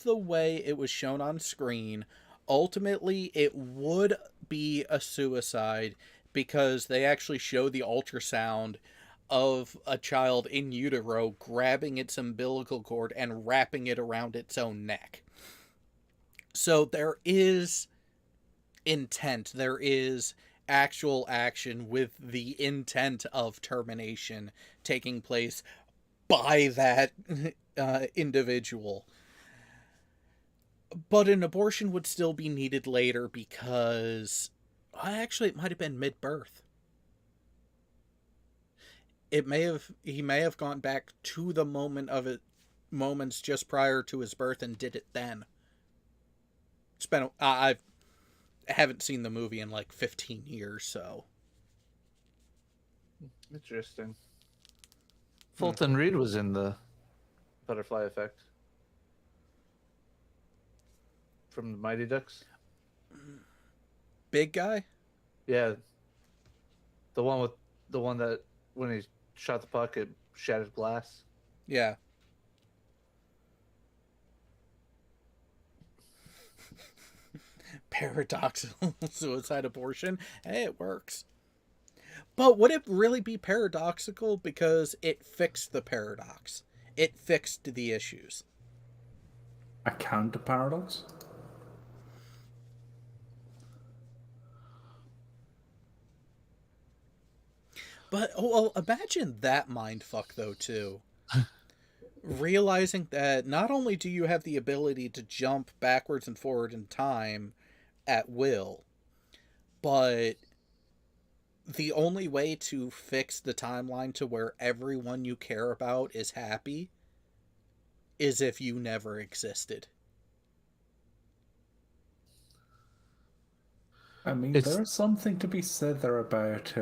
the way it was shown on screen, ultimately it would be a suicide because they actually show the ultrasound of a child in utero grabbing its umbilical cord and wrapping it around its own neck. So there is intent, there is actual action with the intent of termination taking place by that individual. But an abortion would still be needed later because actually it might have been mid-birth. He may have gone back to the moments just prior to his birth and did it then. I haven't seen the movie in like 15 years, so. Interesting. Fulton Reed was in the Butterfly Effect from the Mighty Ducks. Big guy? Yeah, the one that when he shot the puck, it shattered glass. Yeah. Paradoxical suicide abortion. Hey, it works. But would it really be paradoxical because it fixed the paradox? It fixed the issues. A counter paradox? But, well, imagine that mindfuck, though, too. Realizing that not only do you have the ability to jump backwards and forward in time at will, but the only way to fix the timeline to where everyone you care about is happy is if you never existed. I mean, there is something to be said there about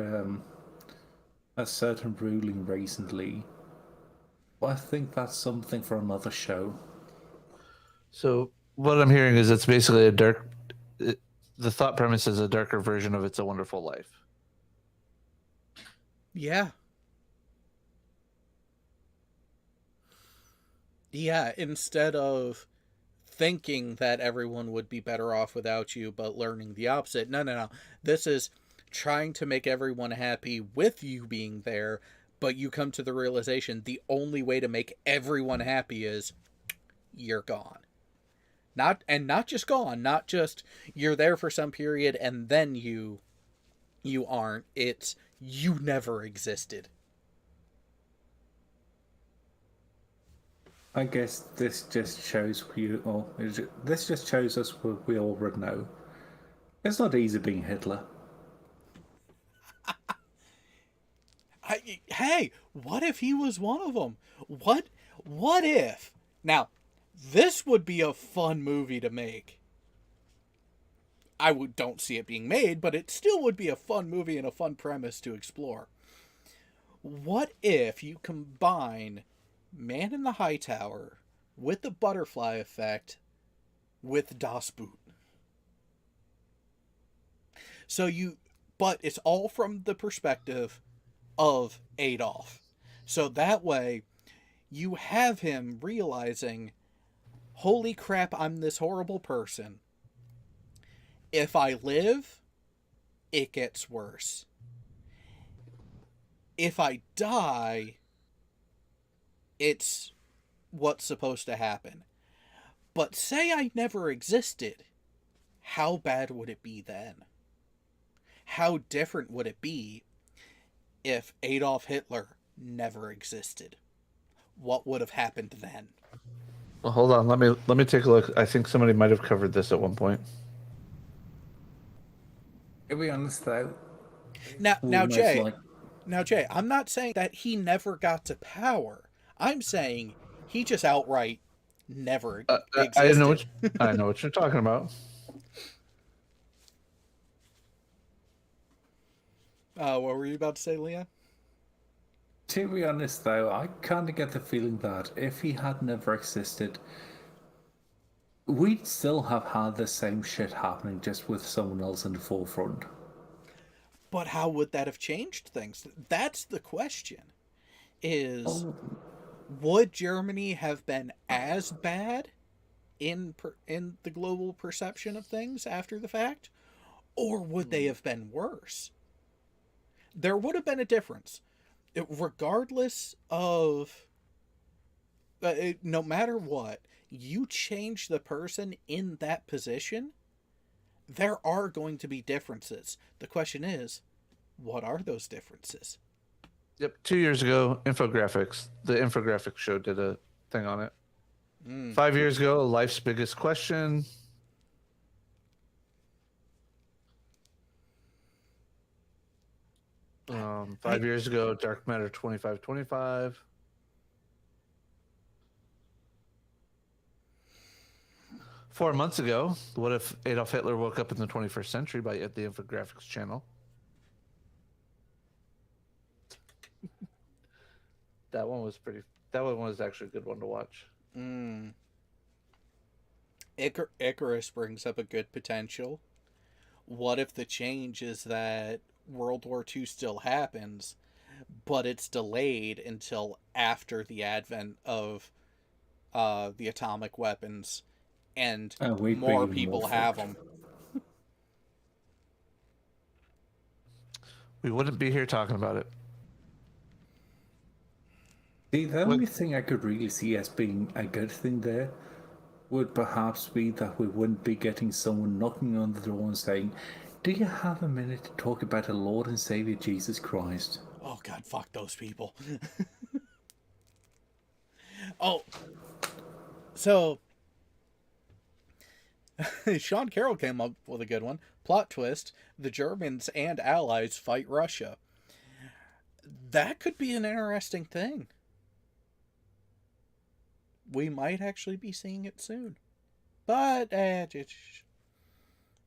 a certain ruling recently. Well, I think that's something for another show. So what I'm hearing is it's basically the thought premise is a darker version of It's a Wonderful Life. Yeah. Yeah, instead of thinking that everyone would be better off without you, but learning the opposite. No. This is trying to make everyone happy with you being there, but you come to the realization the only way to make everyone happy is you're gone. Not just gone, not just you're there for some period and then you aren't. It's you never existed. I guess this just shows this just shows us what we already know. It's not easy being Hitler. hey, what if he was one of them? What if? Now, this would be a fun movie to make. Don't see it being made, but it still would be a fun movie and a fun premise to explore. What if you combine Man in the High Tower with the butterfly effect with Das Boot? But it's all from the perspective of Adolf. So that way, you have him realizing, holy crap, I'm this horrible person. If I live, it gets worse. If I die, it's what's supposed to happen. But say I never existed, how bad would it be then? How different would it be if Adolf Hitler never existed? What would have happened then? Well, hold on. Let me take a look. I think somebody might have covered this at one point. To be honest, though, Now, Jay, I'm not saying that he never got to power. I'm saying he just outright never existed. I know what you're talking about. What were you about to say, Leah? to be honest, though, I kind of get the feeling that if he had never existed, we'd still have had the same shit happening, just with someone else in the forefront. But how would that have changed things? That's the question. Would Germany have been as bad in the global perception of things after the fact? Or would they have been worse? There would have been a difference. Regardless of... no matter what, you change the person in that position, there are going to be differences. The question is, what are those differences? Yep, 2 years ago, the infographics show did a thing on it. 5 years ago, life's biggest question. Five years ago, Dark Matter 2525. Four months ago, what if Adolf Hitler woke up in the 21st century by the infographics channel? That one was actually a good one to watch. Icarus brings up a good potential. What if the change is that World War II still happens, but it's delayed until after the advent of the atomic weapons and more people have them? We wouldn't be here talking about it. The only thing I could really see as being a good thing there would perhaps be that we wouldn't be getting someone knocking on the door and saying, "Do you have a minute to talk about the Lord and Savior Jesus Christ?" Oh God, fuck those people. Oh, so Sean Carroll came up with a good one. Plot twist: the Germans and Allies fight Russia. That could be an interesting thing. We might actually be seeing it soon. But,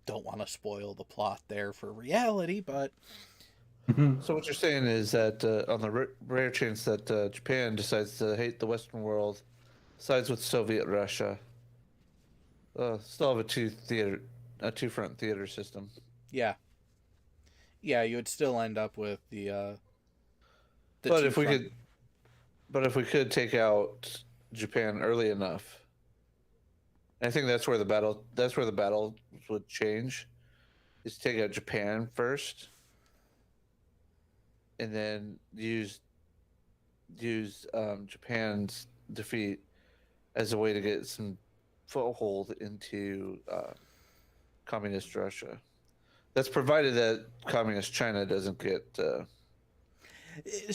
don't want to spoil the plot there for reality, but... So what you're saying is that on the rare chance that Japan decides to hate the Western world, sides with Soviet Russia, still have a two-front theater system. Yeah. Yeah, you would still end up with the but if we could take out Japan early enough, I think that's where the battle would change, is take out Japan first and then use Japan's defeat as a way to get some foothold into communist Russia. That's provided that communist China doesn't get a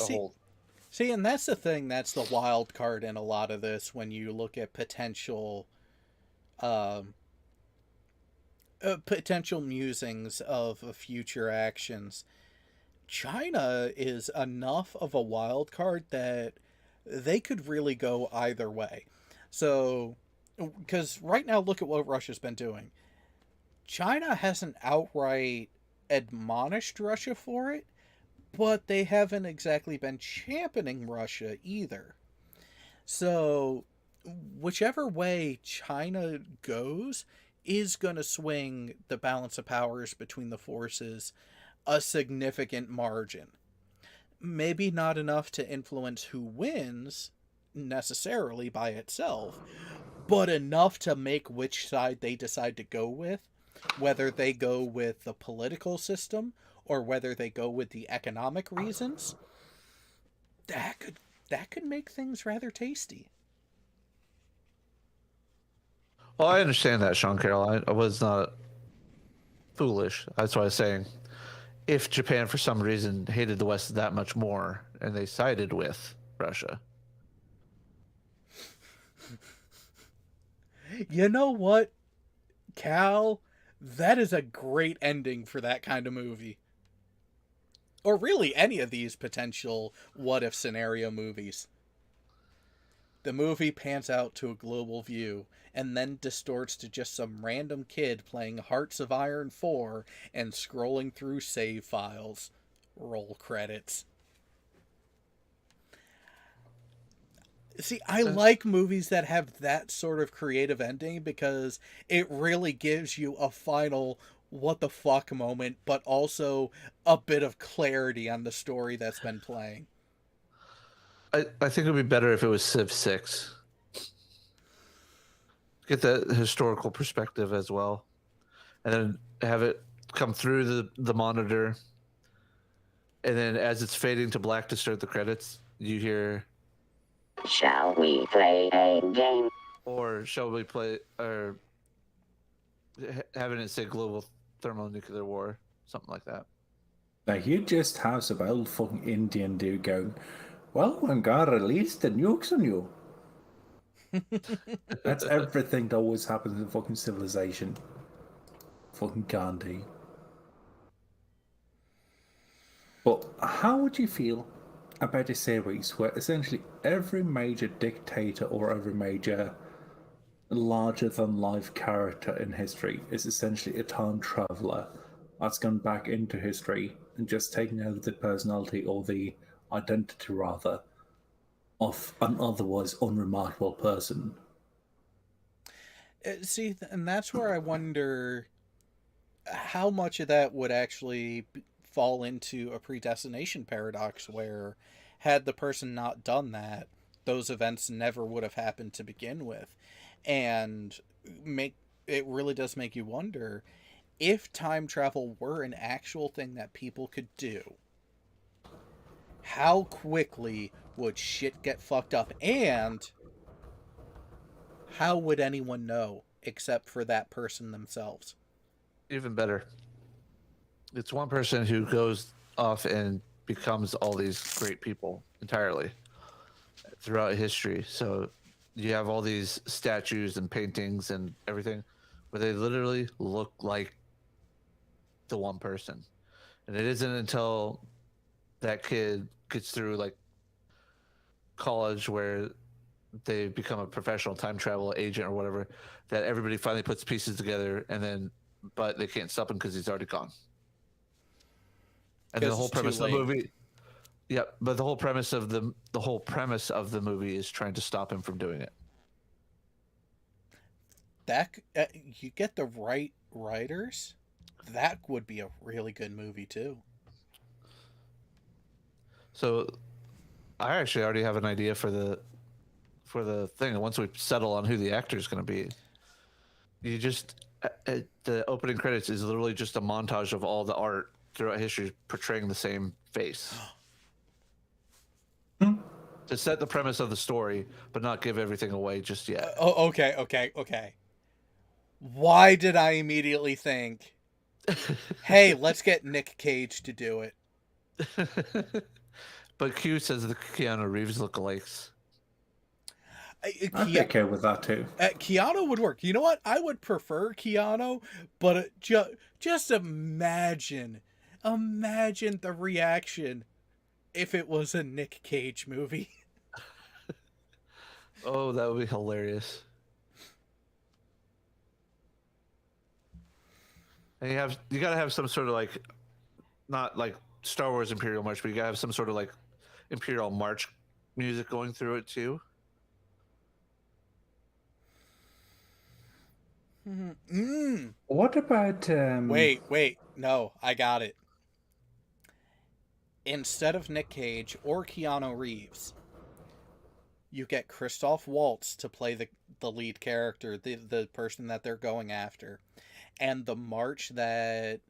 hold. See, and that's the thing, that's the wild card in a lot of this when you look at potential musings of future actions. China is enough of a wild card that they could really go either way. So, because right now, look at what Russia's been doing. China hasn't outright admonished Russia for it, but they haven't exactly been championing Russia either. So, whichever way China goes is going to swing the balance of powers between the forces a significant margin. Maybe not enough to influence who wins necessarily by itself, but enough to make which side they decide to go with, whether they go with the political system or whether they go with the economic reasons. That could make things rather tasty. Well, I understand that, Sean Carroll. I was not foolish. That's what I was saying. If Japan, for some reason, hated the West that much more and they sided with Russia. You know what, Cal? That is a great ending for that kind of movie. Or really any of these potential what-if scenario movies. The movie pans out to a global view and then distorts to just some random kid playing Hearts of Iron 4 and scrolling through save files. Roll credits. See, I like movies that have that sort of creative ending because it really gives you a final what the fuck moment, but also a bit of clarity on the story that's been playing. I think it would be better if it was Civ 6. Get that historical perspective as well. And then have it come through the monitor. And then as it's fading to black to start the credits, you hear, "Shall we play a game?" or shall we play, or having it say global thermonuclear war, something like that. Now you just have some old fucking Indian dude going, "Well, I'm gonna release the nukes on you." That's everything that always happens in fucking civilization. Fucking Gandhi. But how would you feel about a series where essentially every major dictator or every major larger than life character in history is essentially a time traveler that's gone back into history and just taken over the personality or the identity rather of an otherwise unremarkable person? See, and that's where I wonder how much of that would actually fall into a predestination paradox where had the person not done that, those events never would have happened to begin with. And it really does make you wonder if time travel were an actual thing that people could do, how quickly would shit get fucked up, and how would anyone know except for that person themselves? Even better. It's one person who goes off and becomes all these great people entirely throughout history. So you have all these statues and paintings and everything where they literally look like the one person. And it isn't until that kid gets through like college where they become a professional time travel agent or whatever that everybody finally puts pieces together, and then but they can't stop him because he's already gone. And the whole premise of the movie, yeah, but the whole premise of the movie is trying to stop him from doing it. That you get the right writers, that would be a really good movie too. So I actually already have an idea for the thing. Once we settle on who the actor is going to be, you just the opening credits is literally just a montage of all the art throughout history portraying the same face. To set the premise of the story, but not give everything away just yet. Okay. Why did I immediately think, hey, let's get Nick Cage to do it? But Q says the Keanu Reeves lookalikes. I'd be okay with that too. Keanu would work. You know what? I would prefer Keanu, but just imagine Imagine the reaction if it was a Nick Cage movie. Oh, that would be hilarious. And you gotta have some sort of like, not like Star Wars Imperial March, but you gotta have some sort of like Imperial March music going through it too. What about Wait, no, I got it. Instead of Nick Cage or Keanu Reeves, you get Christoph Waltz to play the lead character, the person that they're going after, and the march that's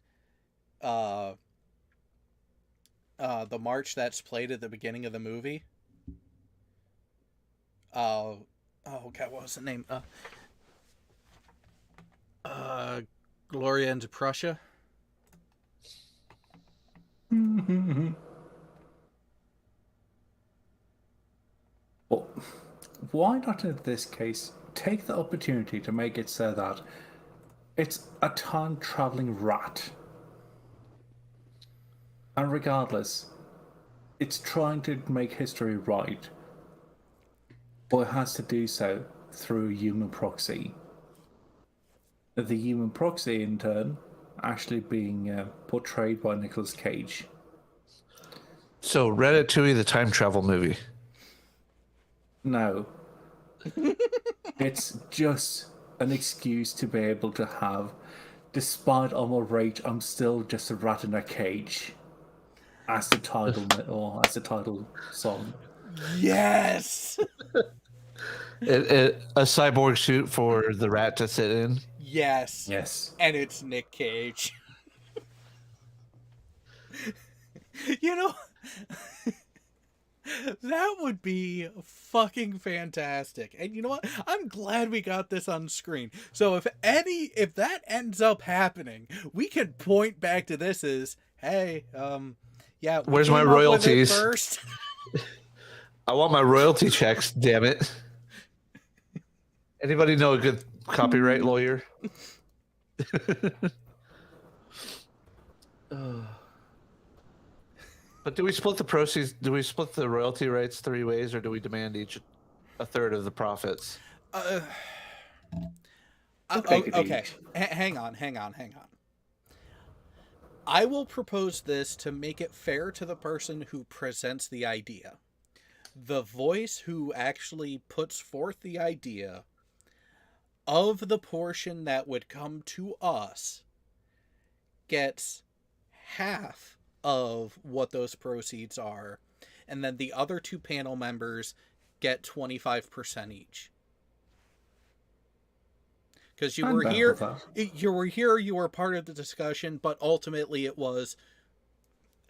played at the beginning of the movie. Oh God, what was the name? Gloria into Prussia. Well, why not in this case take the opportunity to make it so that it's a time traveling rat? And regardless, it's trying to make history right, but it has to do so through a human proxy. The human proxy, in turn, actually being portrayed by Nicolas Cage. So Ratatouille, the time travel movie. No. It's just an excuse to be able to have, despite all my rage, I'm still just a rat in a cage. As the title or as the title song. Yes. A cyborg suit for the rat to sit in. Yes. Yes. And it's Nick Cage. You know, that would be fucking fantastic. And you know what? I'm glad we got this on screen. So if that ends up happening, we can point back to this as, hey, yeah, where's my royalties? First. I want my royalty checks, damn it. Anybody know a good copyright lawyer? But do we split the proceeds? Do we split the royalty rights 3 ways, or do we demand each a third of the profits? Okay. Hang on. I will propose this to make it fair to the person who presents the idea. The voice who actually puts forth the idea of the portion that would come to us gets half of what those proceeds are, and then the other 2 panel members get 25% each. Because you were here, you were part of the discussion, but ultimately it was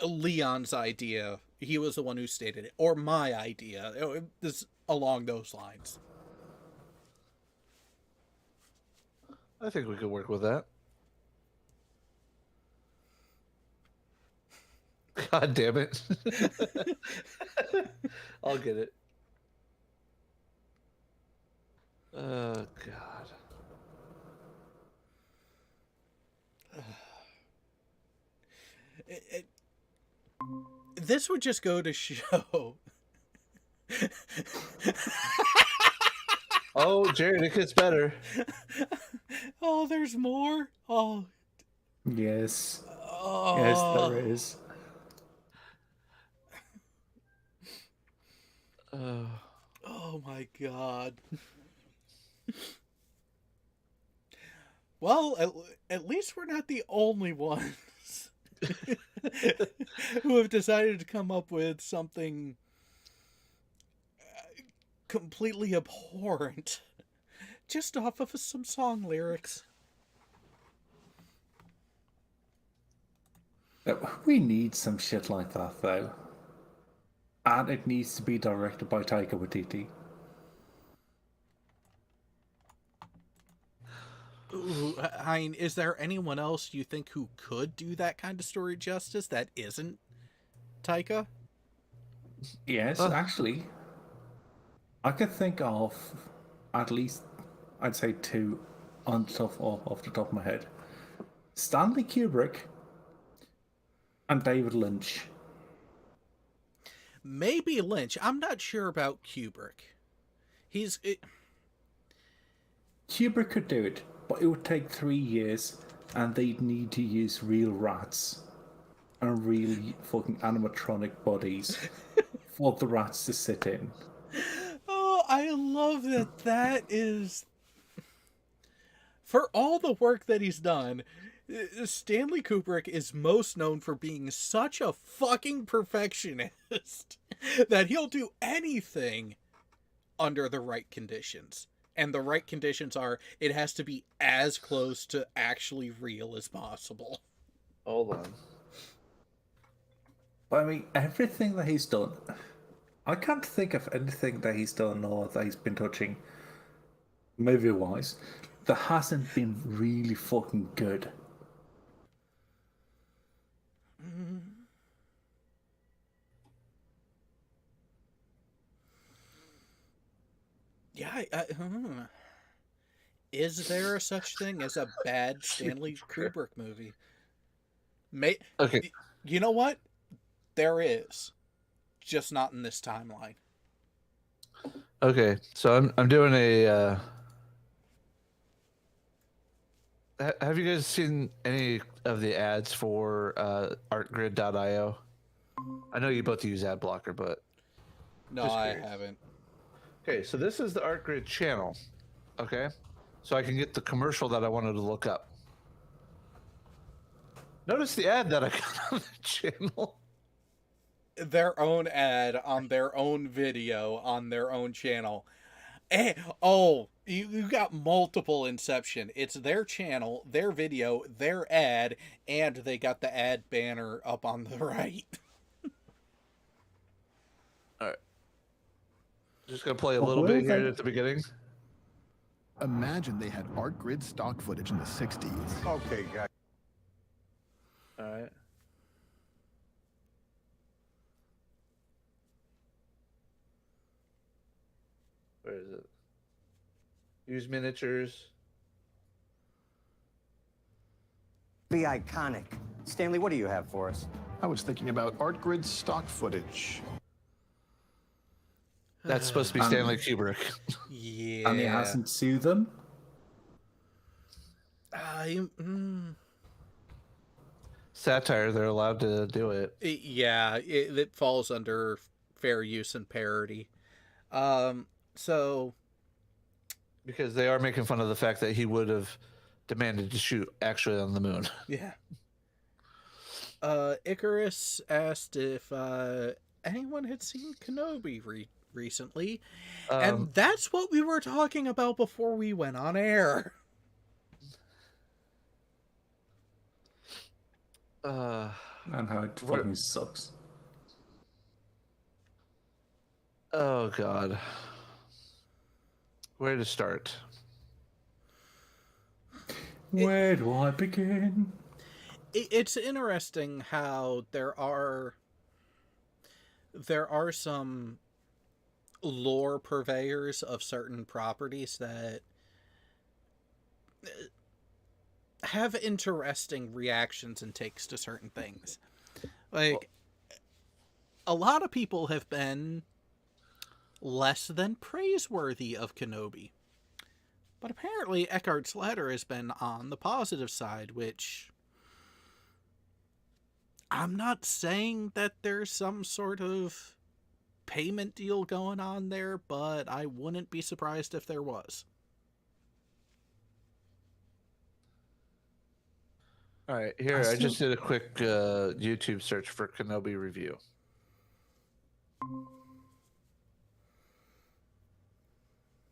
Leon's idea. He was the one who stated it, or my idea. It was along those lines. I think we could work with that. God damn it. I'll get it. Oh, God. This would just go to show. Oh, Jared, it gets better. Oh, there's more? Oh. Yes. Oh. Yes, there is. Oh my God. Well, at least we're not the only ones who have decided to come up with something completely abhorrent just off of some song lyrics. We need some shit like that, though. And it needs to be directed by Taika Waititi. Ooh, I mean, is there anyone else you think who could do that kind of story justice that isn't Taika? Yes, actually. I could think of at least, I'd say 2 off the top of my head. Stanley Kubrick And David Lynch. Maybe Lynch. I'm not sure about Kubrick. Kubrick could do it, but it would take 3 years, and they'd need to use real rats and really fucking animatronic bodies for the rats to sit in. Oh, I love that. That is, for all the work that he's done, Stanley Kubrick is most known for being such a fucking perfectionist that he'll do anything under the right conditions. And the right conditions are, it has to be as close to actually real as possible. Hold on. But I mean, everything that he's done, I can't think of anything that he's done or that he's been touching, movie-wise, that hasn't been really fucking good. Yeah, is there a such thing as a bad Stanley Kubrick movie? Okay. You know what? There is, just not in this timeline. Okay, so I'm doing a. Have you guys seen any of the ads for artgrid.io? I know you both use ad blocker, but No, just I curious. haven't. Okay, so this is the ArtGrid channel. Okay, so I can get the commercial that I wanted to look up. Notice the ad that I got on the channel. Their own ad on their own video on their own channel. Oh, you got multiple Inception. It's their channel, their video, their ad, and they got the ad banner up on the right. All right, just gonna play a Well, little where bit here they- at the beginning. Imagine they had art grid stock footage in the 60s. Okay, guys. All right. Where is it? Use miniatures. Be iconic. Stanley, what do you have for us? I was thinking about art grid stock footage. That's supposed to be Stanley Kubrick. Yeah. And he hasn't sued them. Satire, they're allowed to do it. It falls under fair use and parody. So Because they are making fun of the fact that he would have demanded to shoot actually on the moon. yeah. Icarus asked if anyone had seen Kenobi recently, and that's what we were talking about before we went on air. And how it fucking sucks. Oh God. Where to start? Where do I begin? It's interesting how there are some lore purveyors of certain properties that have interesting reactions and takes to certain things. Like, a lot of people have been less than praiseworthy of Kenobi. But apparently Eckhart's letter has been on the positive side, which I'm not saying that there's some sort of payment deal going on there, but I wouldn't be surprised if there was. All right, here, I just did a quick YouTube search for Kenobi review.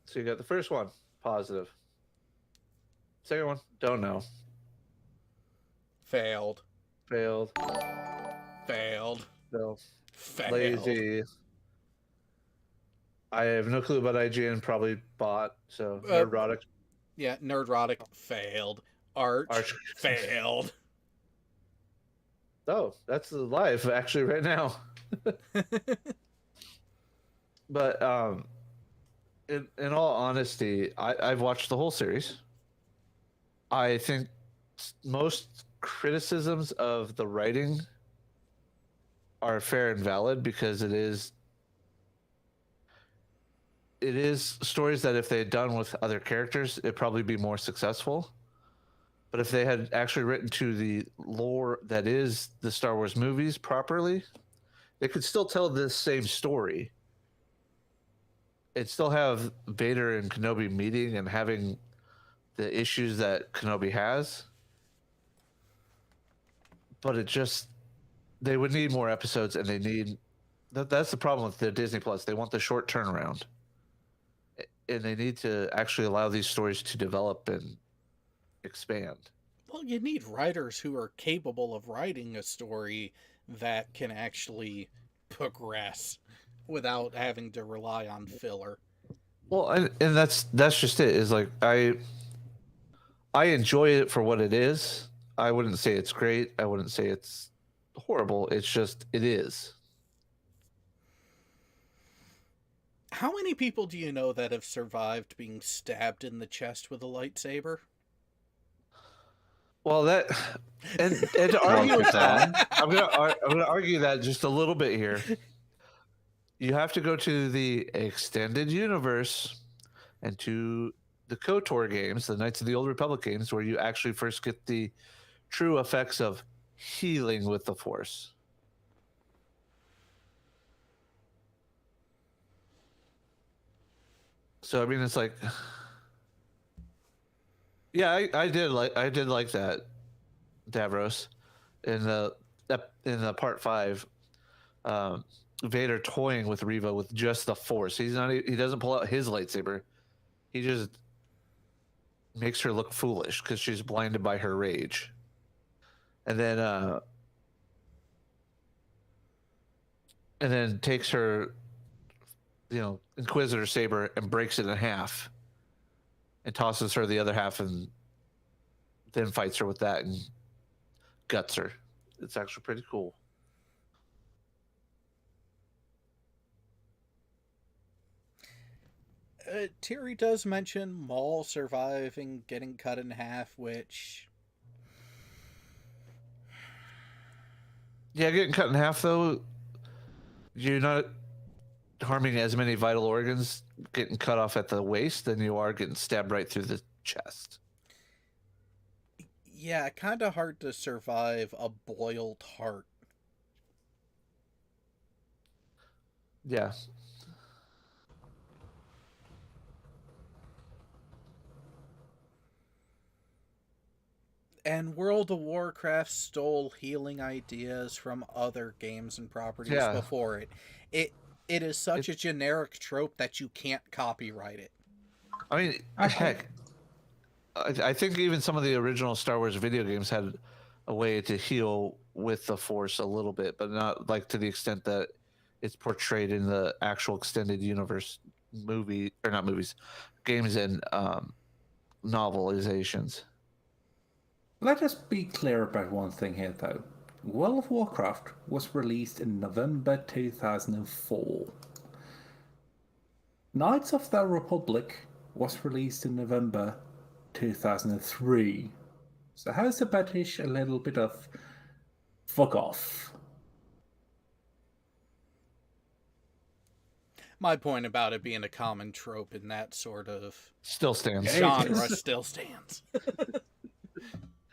So you got the first one, positive. Second one, don't know. Failed. Failed. Failed. No. Failed. Lazy. I have no clue about IGN, probably bought, so Nerdrotic. Yeah, Nerdrotic. Failed. Arch. Failed. Oh, that's live actually right now. But in all honesty, I've watched the whole series. I think most criticisms of the writing are fair and valid because it is stories that if they had done with other characters, it'd probably be more successful. But if they had actually written to the lore that is the Star Wars movies properly, they could still tell this same story. It'd still have Vader and Kenobi meeting and having the issues that Kenobi has. But they would need more episodes, and that's the problem with the Disney Plus. They want the short turnaround. And they need to actually allow these stories to develop and expand. Well, you need writers who are capable of writing a story that can actually progress without having to rely on filler. Well, and that's just it. Is like I enjoy it for what it is. I wouldn't say it's great. I wouldn't say it's horrible. It's just it is. How many people do you know that have survived being stabbed in the chest with a lightsaber? Well, and to argue with that, I'm gonna argue that just a little bit here. You have to go to the extended universe and to the KOTOR games, the Knights of the Old Republic games, where you actually first get the true effects of healing with the Force. So I mean, it's like, yeah, I did like that, Davros, in the part 5, Vader toying with Reva with just the Force. He doesn't pull out his lightsaber. He just makes her look foolish because she's blinded by her rage, and then takes her, Inquisitor saber and breaks it in half, and tosses her the other half, and then fights her with that and guts her. It's actually pretty cool. Terry does mention Maul surviving getting cut in half, which... Yeah, getting cut in half, though, you're not harming as many vital organs getting cut off at the waist than you are getting stabbed right through the chest. Yeah, kind of hard to survive a boiled heart. Yeah. And World of Warcraft stole healing ideas from other games and properties before it. It is such a generic trope that you can't copyright it. I mean, heck, I think even some of the original Star Wars video games had a way to heal with the Force a little bit, but not like to the extent that it's portrayed in the actual extended universe games and novelizations. Let us be clear about one thing here, though. World of Warcraft was released in November 2004. Knights of the Republic was released in November 2003. So how's the British a little bit of fuck off? My point about it being a common trope in that sort of still stands. Genre still stands.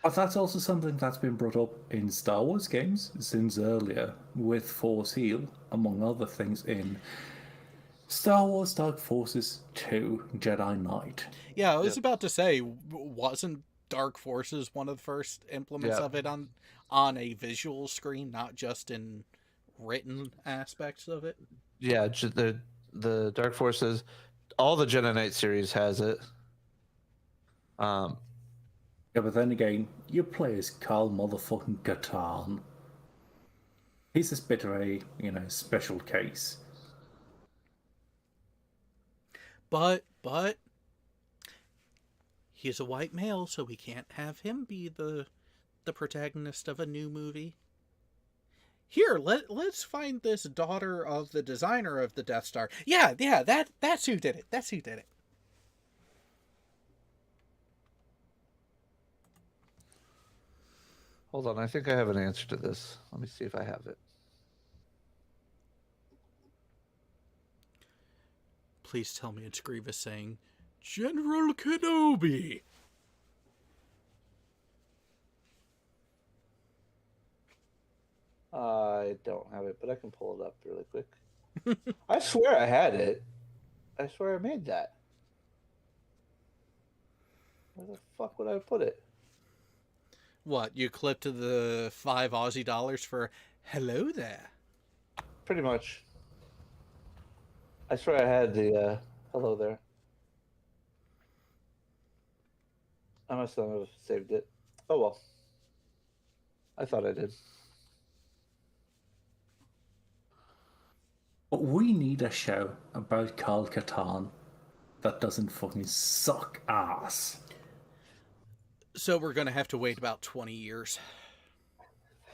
But that's also something that's been brought up in Star Wars games since earlier, with Force Heal, among other things, in Star Wars Dark Forces 2 Jedi Knight. Yeah, I was about to say, wasn't Dark Forces one of the first implements of it on a visual screen, not just in written aspects of it? Yeah, the Dark Forces, all the Jedi Knight series has it. Yeah, but then again, you play as Carl motherfucking Katarn. He's a bit of a, special case. But he's a white male, so we can't have him be the protagonist of a new movie. Here, let's find this daughter of the designer of the Death Star. Yeah, that's who did it. That's who did it. Hold on, I think I have an answer to this. Let me see if I have it. please tell me it's Grievous saying, General Kenobi! I don't have it, but I can pull it up really quick. I swear I had it. I swear I made that. Where the fuck would I put it? What, you clipped the $5 Aussie for hello there? Pretty much. I swear I had the hello there. I must not have saved it. Oh well. I thought I did. But we need a show about Kal Katarn that doesn't fucking suck ass. So we're going to have to wait about 20 years.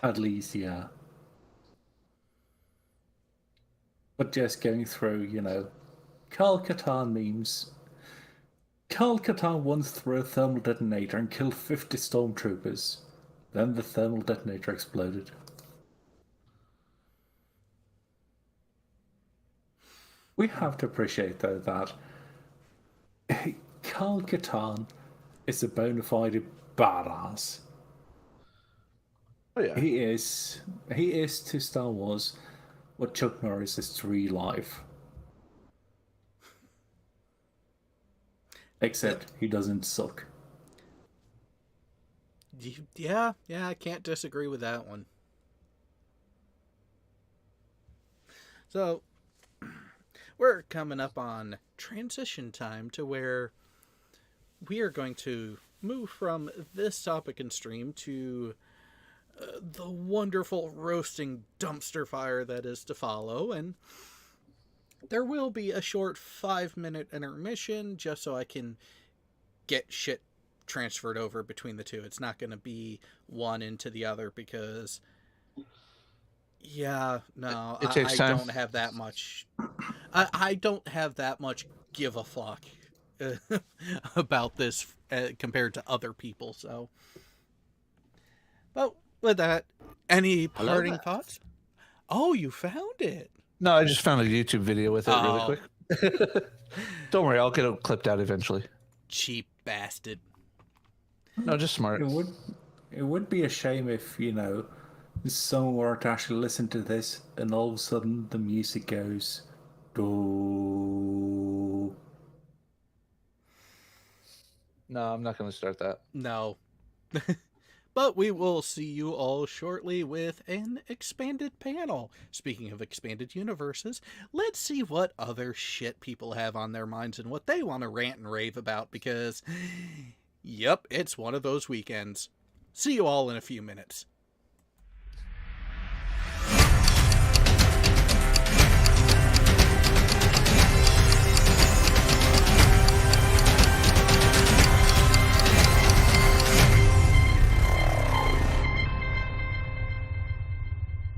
At least, yeah. But just going through, you know, Kal Katarn memes. Kal Katarn once threw a thermal detonator and killed 50 stormtroopers. Then the thermal detonator exploded. We have to appreciate, though, that Kal Katarn is a bona fide badass. Oh yeah. He is to Star Wars what Chuck Norris is to real life. Except he doesn't suck. Yeah, I can't disagree with that one. So, we're coming up on transition time to where we are going to move from this topic and stream to the wonderful roasting dumpster fire that is to follow, and there will be a short 5-minute intermission just so I can get shit transferred over between the two. It's not going to be one into the other because I don't have that much. I don't have that much give a fuck about this compared to other people. So, but with that, any parting thoughts? Oh, you found it. No, I just found a YouTube video with it really quick. Don't worry, I'll get it clipped out eventually. Cheap bastard. No, just smart. It would be a shame if, you know, someone were to actually listen to this and all of a sudden the music goes do. No, I'm not going to start that. No. But we will see you all shortly with an expanded panel. Speaking of expanded universes, let's see what other shit people have on their minds and what they want to rant and rave about because, yep, it's one of those weekends. See you all in a few minutes.